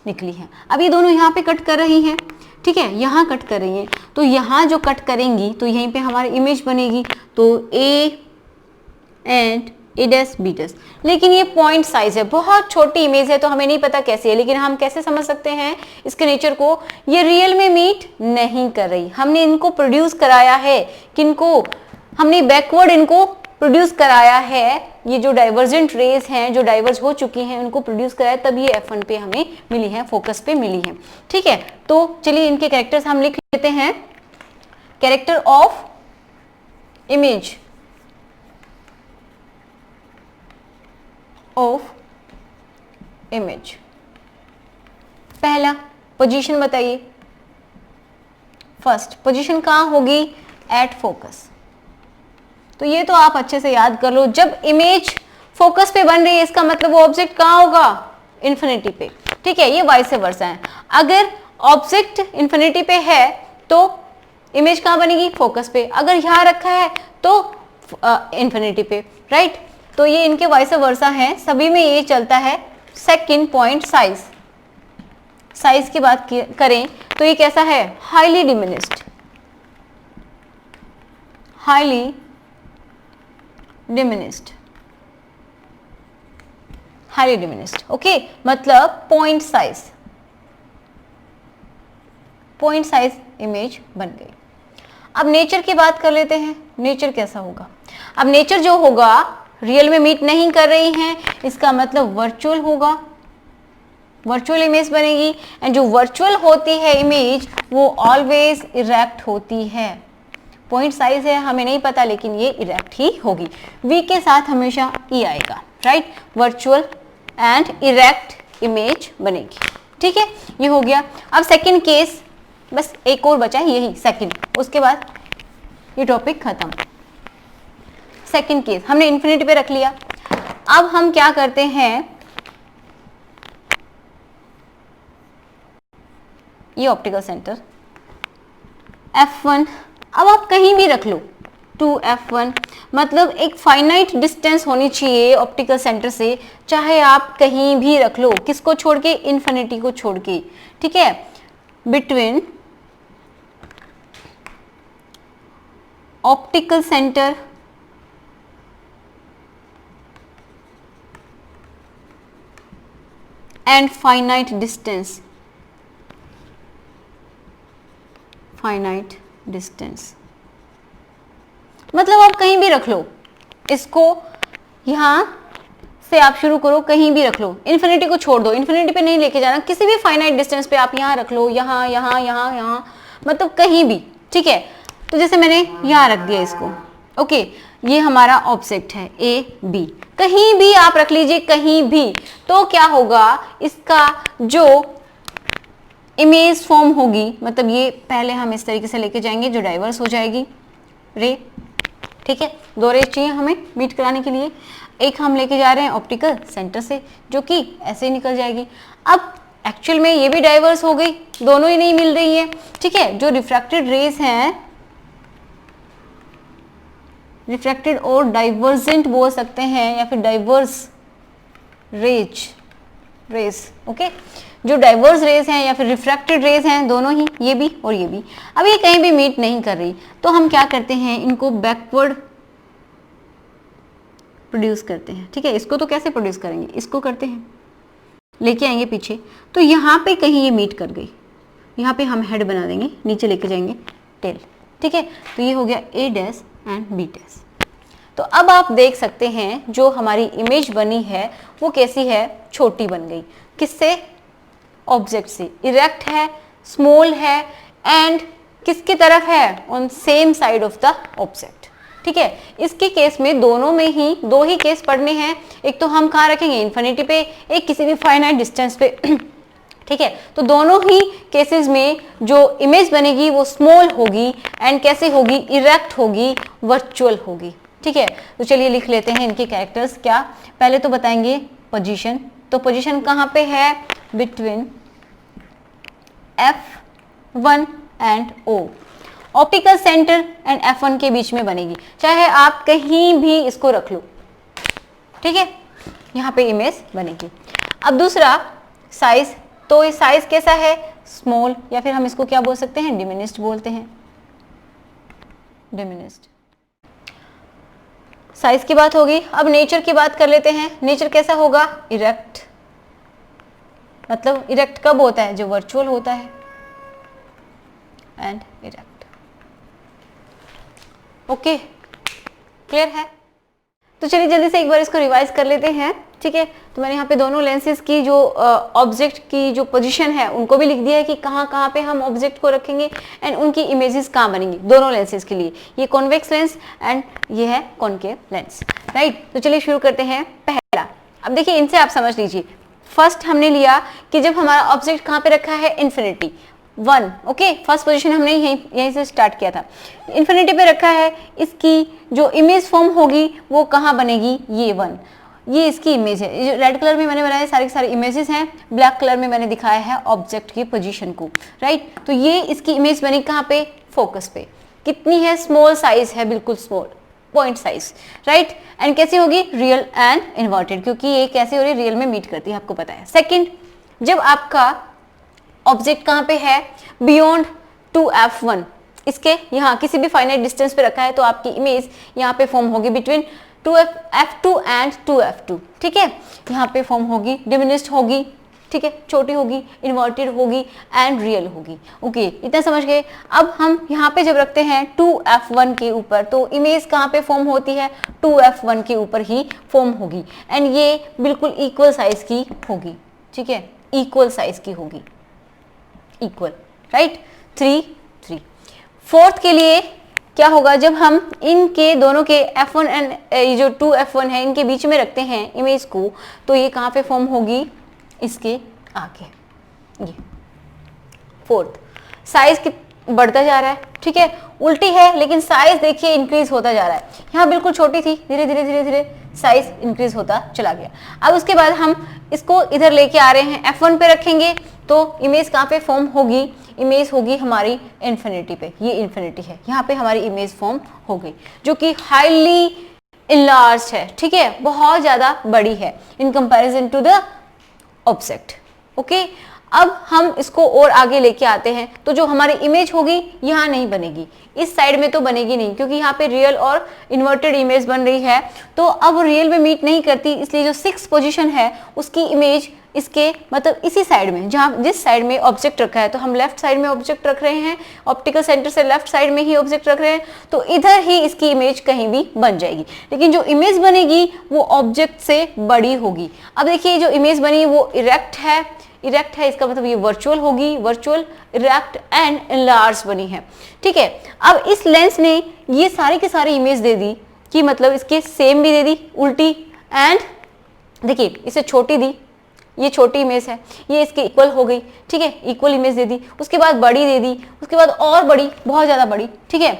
निकली है। अब ये दोनों यहाँ पे कट कर रही हैं, ठीक है, यहाँ कट कर रही हैं, तो यहाँ जो कट करेंगी तो यहीं पे हमारी इमेज बनेगी, तो A and A dash B dash. लेकिन ये पॉइंट साइज है, बहुत छोटी इमेज है, तो हमें नहीं पता कैसे है, लेकिन हम कैसे समझ सकते हैं इसके नेचर को, ये रियल में मीट नहीं कर रही, हमने इनको प्रोड्यूस कराया है, किनको, हमने बैकवर्ड इनको प्रोड्यूस कराया है, ये जो डाइवर्जेंट रेज हैं, जो डाइवर्ज हो चुकी हैं, उनको प्रोड्यूस कराया, तब ये F1 पे हमें मिली है, फोकस पे मिली है। ठीक है, तो चलिए इनके कैरेक्टर्स हम लिख लेते हैं। कैरेक्टर ऑफ इमेज पहला पोजीशन बताइए, फर्स्ट पोजीशन कहाँ होगी, एट फोकस। तो ये तो आप अच्छे से याद कर लो, जब इमेज फोकस पे बन रही है इसका मतलब वो ऑब्जेक्ट कहाँ होगा, इन्फिनिटी पे। ठीक है, ये वाइस वर्सा है, अगर ऑब्जेक्ट इन्फिनिटी पे है तो इमेज कहाँ बनेगी, फोकस पे, अगर यहाँ रखा है तो इन्फिनिटी पे, राइट। तो ये इनके वाइस वर्सा है, सभी में ये चलता है। सेकंड पॉइंट साइज की बात करें तो ये कैसा है, हाईली डिमिनिश्ड, ओके, मतलब पॉइंट साइज इमेज बन गई। अब नेचर की बात कर लेते हैं, नेचर कैसा होगा। अब नेचर जो होगा, रियल में मीट नहीं कर रही हैं, इसका मतलब वर्चुअल होगा, वर्चुअल इमेज बनेगी। एंड जो वर्चुअल होती है इमेज वो ऑलवेज इरेक्ट होती है। पॉइंट साइज है हमें नहीं पता, लेकिन ये इरेक्ट ही होगी, वी के साथ हमेशा ई आएगा, right. Virtual and erect image बनेगी। ठीक है, ये हो गया। अब सेकंड केस, बस एक और बचा है यही सेकंड, उसके बाद ये टॉपिक खत्म। सेकंड केस हमने इन्फिनिटी पे रख लिया। अब हम क्या करते हैं, ये ऑप्टिकल सेंटर F1, अब आप कहीं भी रख लो, टू F1, मतलब एक फाइनाइट डिस्टेंस होनी चाहिए ऑप्टिकल सेंटर से, चाहे आप कहीं भी रख लो, किसको छोड़ के, इन्फिनिटी को छोड़ के। ठीक है, between optical centre and finite distance, मतलब आप कहीं भी रख लो इसको, यहां से आप शुरू करो, कहीं भी रख लो, इन्फिनिटी को छोड़ दो, इन्फिनिटी पे नहीं लेके जाना, किसी भी फाइनाइट डिस्टेंस पे आप यहां रख लो, यहां, मतलब कहीं भी। ठीक है, तो जैसे मैंने यहां रख दिया इसको, ओके, ये हमारा ऑब्जेक्ट है ए बी, कहीं भी आप रख लीजिए, कहीं भी, तो क्या होगा, इसका जो इमेज फॉर्म होगी, मतलब ये पहले हम इस तरीके से लेके जाएंगे, जो डाइवर्स हो जाएगी रे। ठीक है, दो रे चाहिए हमें मीट कराने के लिए, एक हम लेके जा रहे हैं ऑप्टिकल सेंटर से, जो कि ऐसे ही निकल जाएगी। अब एक्चुअल में ये भी डाइवर्स हो गई, दोनों ही नहीं मिल रही है। ठीक है, जो रिफ्रैक्टेड रेज हैं, रिफ्रैक्टेड और डाइवर्जेंट बोल सकते हैं, या फिर डाइवर्स रेज, ओके, जो डाइवर्स रेज हैं या फिर रिफ्रैक्टेड रेज हैं, दोनों ही, ये भी और ये भी। अब ये कहीं भी मीट नहीं कर रही, तो हम क्या करते हैं, इनको बैकवर्ड प्रोड्यूस करते हैं। ठीक है, इसको तो कैसे प्रोड्यूस करेंगे, इसको करते हैं, लेके आएंगे पीछे, तो यहाँ पे कहीं ये मीट कर गई, यहाँ पे हम हेड बना देंगे, नीचे लेके जाएंगे टेल। ठीक है, तो ये हो गया ए डैश एंड बी डैश। तो अब आप देख सकते हैं जो हमारी इमेज बनी है वो कैसी है, छोटी बन गई, किससे, ऑब्जेक्ट से, इरेक्ट है, स्मॉल है, एंड किसकी तरफ है, on same side of the object. ठीक है, इसके केस में दोनों में ही दो ही केस पढ़ने हैं, एक तो हम कहाँ रखेंगे, इन्फिनिटी पे, एक किसी भी फाइनाइट डिस्टेंस पे। ठीक है, तो दोनों ही केसेस में जो इमेज बनेगी वो स्मॉल होगी, एंड कैसे होगी, इरेक्ट होगी, वर्चुअल होगी। ठीक है, तो चलिए लिख लेते हैं इनके कैरेक्टर्स। क्या, पहले तो बताएंगे पोजीशन, तो पोजीशन कहाँ पे है, between F1 and O, optical centre and F1 के बीच में बनेगी, चाहे आप कहीं भी इसको रख लो, ठीक है, यहाँ पे इमेज बनेगी। अब दूसरा साइज, तो ये साइज कैसा है, स्मॉल, या फिर हम इसको क्या बोल सकते हैं, डिमिनिस्ड बोलते हैं, डिमिनिस्ड। साइज की बात होगी। अब नेचर की बात कर लेते हैं। नेचर कैसा होगा, इरेक्ट, मतलब इरेक्ट कब होता है, जो वर्चुअल होता है, एंड इरेक्ट। ओके, क्लियर है। तो चलिए जल्दी से एक बार इसको रिवाइज कर लेते हैं, ठीक है। तो मैंने यहाँ पे दोनों लेंसेज की जो ऑब्जेक्ट की जो पोजीशन है उनको भी लिख दिया है कि कहाँ कहाँ पे हम ऑब्जेक्ट को रखेंगे एंड उनकी इमेजेस कहाँ बनेंगी, दोनों लेंसेज के लिए। ये कॉन्वेक्स लेंस एंड ये है कॉनकेव लेंस, राइट। तो चलिए शुरू करते हैं। पहला, अब देखिए इनसे आप समझ लीजिए। फर्स्ट हमने लिया कि जब हमारा ऑब्जेक्ट कहाँ पे रखा है, इन्फिनिटी 1, ओके, फर्स्ट पोजीशन हमने यहीं से स्टार्ट किया था, इन्फिनिटी पे रखा है। इसकी जो इमेज फॉर्म होगी वो कहाँ बनेगी, ये 1, ये इसकी इमेज है। ये जो रेड कलर में मैंने बनाया सारे के सारे इमेजेस हैं, ब्लैक कलर में मैंने दिखाया है ऑब्जेक्ट की पोजीशन को, राइट। तो ये इसकी इमेज बनी कहाँ पे, फोकस पे। कितनी है, स्मॉल साइज है, बिल्कुल small, point size, right. And कैसी होगी, रियल एंड इन्वर्टेड, क्योंकि ये कैसे हो रही है, रियल में मीट करती है, आपको पता है। सेकेंड, जब आपका ऑब्जेक्ट कहाँ पे है, बियॉन्ड 2F1, इसके यहाँ किसी भी फाइनाइट डिस्टेंस पे रखा है, तो आपकी इमेज यहाँ पे फॉर्म होगी बिटवीन F2 एंड 2F2, ठीक है। यहाँ पे फॉर्म होगी, डिमिनिस्ड होगी, ठीक है, छोटी होगी, इन्वर्टेड होगी एंड रियल होगी। ओके, इतना समझ गए। अब हम यहाँ पे जब रखते हैं 2F1 के ऊपर, तो इमेज कहाँ पे फॉर्म होती है, 2F1 के ऊपर ही फॉर्म होगी एंड ये बिल्कुल इक्वल साइज की होगी, ठीक है, इक्वल साइज की होगी, इक्वल, राइट। 3 फोर्थ के लिए क्या होगा, जब हम इनके दोनों के F1 एंड ये जो 2F1 है इनके बीच में रखते हैं इमेज को, तो ये कहाँ पे फॉर्म होगी, इसके आगे, ये। फोर्थ, साइज बढ़ता जा रहा है, ठीक है, उल्टी है लेकिन साइज देखिए इंक्रीज होता जा रहा है। यहाँ बिल्कुल छोटी थी, धीरे धीरे धीरे धीरे साइज इंक्रीज होता चला गया। अब उसके बाद हम इसको इधर लेके आ रहे हैं, F1 पे रखेंगे तो इमेज कहाँ पे फॉर्म होगी, इमेज होगी हमारी इन्फिनिटी पे, ये इन्फिनिटी है, यहाँ पे हमारी इमेज फॉर्म हो गई, जो कि हाईली इनलार्ज है, ठीक है, बहुत ज्यादा बड़ी है in comparison to the object. Okay, अब हम इसको और आगे लेके आते हैं, तो जो हमारी इमेज होगी यहाँ नहीं बनेगी, इस साइड में तो बनेगी नहीं, क्योंकि यहाँ पे रियल और इन्वर्टेड इमेज बन रही है, तो अब रियल में मीट नहीं करती, इसलिए जो 6th पोजीशन है उसकी इमेज इसके मतलब इसी साइड में, जहाँ जिस साइड में ऑब्जेक्ट रखा है, तो हम लेफ्ट साइड में ऑब्जेक्ट रख रहे हैं, ऑप्टिकल सेंटर से लेफ्ट साइड में ही ऑब्जेक्ट रख रहे हैं, तो इधर ही इसकी इमेज कहीं भी बन जाएगी, लेकिन जो इमेज बनेगी वो ऑब्जेक्ट से बड़ी होगी। अब देखिए जो इमेज बनी वो इरेक्ट है, इरेक्ट है इसका मतलब ये वर्चुअल होगी, वर्चुअल, इरेक्ट एंड इनलार्ज बनी है, ठीक है। अब इस लेंस ने ये सारी की सारी इमेज दे दी, कि मतलब इसके सेम भी दे दी, उल्टी, एंड देखिए इसे छोटी दी, ये छोटी इमेज है, ये इसके इक्वल हो गई, ठीक है, इक्वल इमेज दे दी, उसके बाद बड़ी दे दी, उसके बाद और बड़ी, बहुत ज्यादा बड़ी, ठीक है।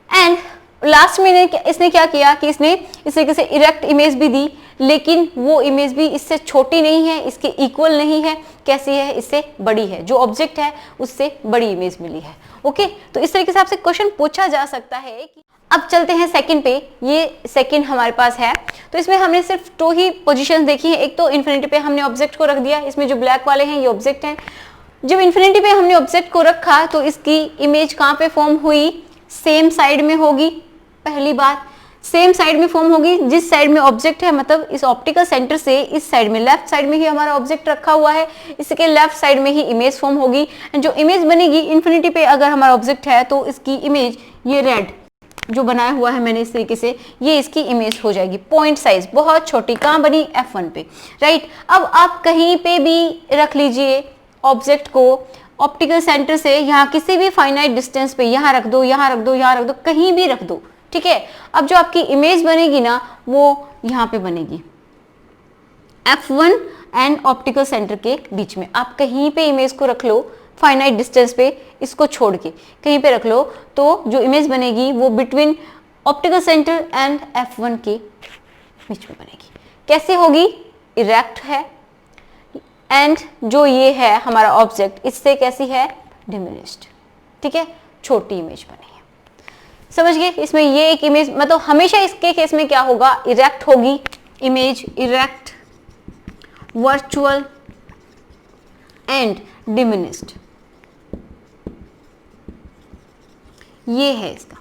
एंड लास्ट में इसने क्या किया कि इसने इस तरीके से इरेक्ट इमेज भी दी, लेकिन वो इमेज भी इससे छोटी नहीं है, इसके इक्वल नहीं है, कैसी है, इससे बड़ी है, जो ऑब्जेक्ट है उससे बड़ी इमेज मिली है। ओके, तो इस तरीके से आपसे क्वेश्चन पूछा जा सकता है कि अब चलते हैं सेकंड पे। ये सेकंड हमारे पास है, तो इसमें हमने सिर्फ 2 ही पोजीशंस देखी है। एक तो इन्फिनिटी पे हमने ऑब्जेक्ट को रख दिया, इसमें जो ब्लैक वाले हैं ये ऑब्जेक्ट हैं। जब इन्फिनिटी पे हमने ऑब्जेक्ट को रखा तो इसकी इमेज कहाँ पे फॉर्म हुई, सेम साइड में होगी। पहली बात, सेम साइड में फॉर्म होगी, जिस साइड में ऑब्जेक्ट है, मतलब इस ऑप्टिकल सेंटर से इस साइड में, लेफ्ट साइड में ही हमारा ऑब्जेक्ट रखा हुआ है, इसके लेफ्ट साइड में ही इमेज फॉर्म होगी। एंड जो इमेज बनेगी इन्फिनिटी पे अगर हमारा ऑब्जेक्ट है तो इसकी इमेज, ये रेड जो बनाया हुआ है मैंने इस तरीके से, ये इसकी इमेज हो जाएगी, पॉइंट साइज बहुत छोटी, कहाँ बनी, F1 पे, राइट। अब आप कहीं पे भी रख लीजिए ऑब्जेक्ट को, ऑप्टिकल सेंटर से यहाँ किसी भी फाइनाइट डिस्टेंस पे, यहाँ रख दो, यहाँ रख दो, यहाँ रख दो, कहीं भी रख दो, ठीक है। अब जो आपकी इमेज बनेगी ना वो यहाँ पे बनेगी, F1 एंड ऑप्टिकल सेंटर के बीच में। आप कहीं पे इमेज को रख लो, फाइनाइट डिस्टेंस पे, इसको छोड़ के कहीं पे रख लो, तो जो इमेज बनेगी वो between optical centre and F1 के बीच में बनेगी। कैसे होगी? इरेक्ट है एंड जो ये है हमारा ऑब्जेक्ट इससे कैसी है? डिमिनिश्ड। ठीक है, छोटी इमेज बनी है। समझ गए? इसमें ये एक इमेज मतलब हमेशा इसके केस में क्या होगा? इरेक्ट होगी image, erect, virtual and diminished. ये है इसका,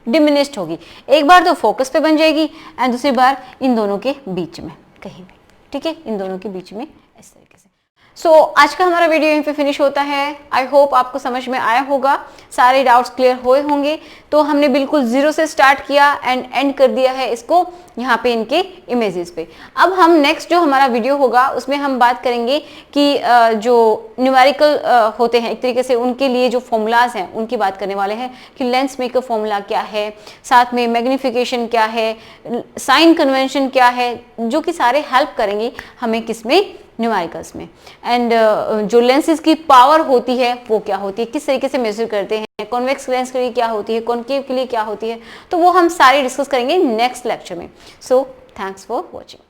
डिमिनिश्ड होगी। एक बार तो फोकस पे बन जाएगी एंड दूसरी बार इन दोनों के बीच में कहीं भी। ठीक है, इन दोनों के बीच में इस तरीके से। सो आज का हमारा वीडियो यहीं पे फिनिश होता है। आई होप आपको समझ में आया होगा, सारे डाउट्स क्लियर हुए होंगे। तो हमने बिल्कुल जीरो से स्टार्ट किया एंड एंड कर दिया है इसको यहाँ पे इनके इमेजेस पे। अब हम नेक्स्ट जो हमारा वीडियो होगा उसमें हम बात करेंगे कि जो न्यूमेरिकल होते हैं एक तरीके से, उनके लिए जो फॉर्मूलाज हैं उनकी बात करने वाले हैं कि लेंस मेकर फॉर्मूला क्या है, साथ में मैग्नीफिकेशन क्या है, साइन कन्वेंशन क्या है, जो कि सारे हेल्प करेंगे हमें किसमें? न्यूमेरिकल्स में। एंड जो लेंसेज की पावर होती है वो क्या होती है, किस तरीके से मेजर करते हैं, कॉन्वेक्स लेंस के लिए क्या होती है, कॉनकेव के लिए क्या होती है, तो वो हम सारे डिस्कस करेंगे नेक्स्ट लेक्चर में। So thanks for watching.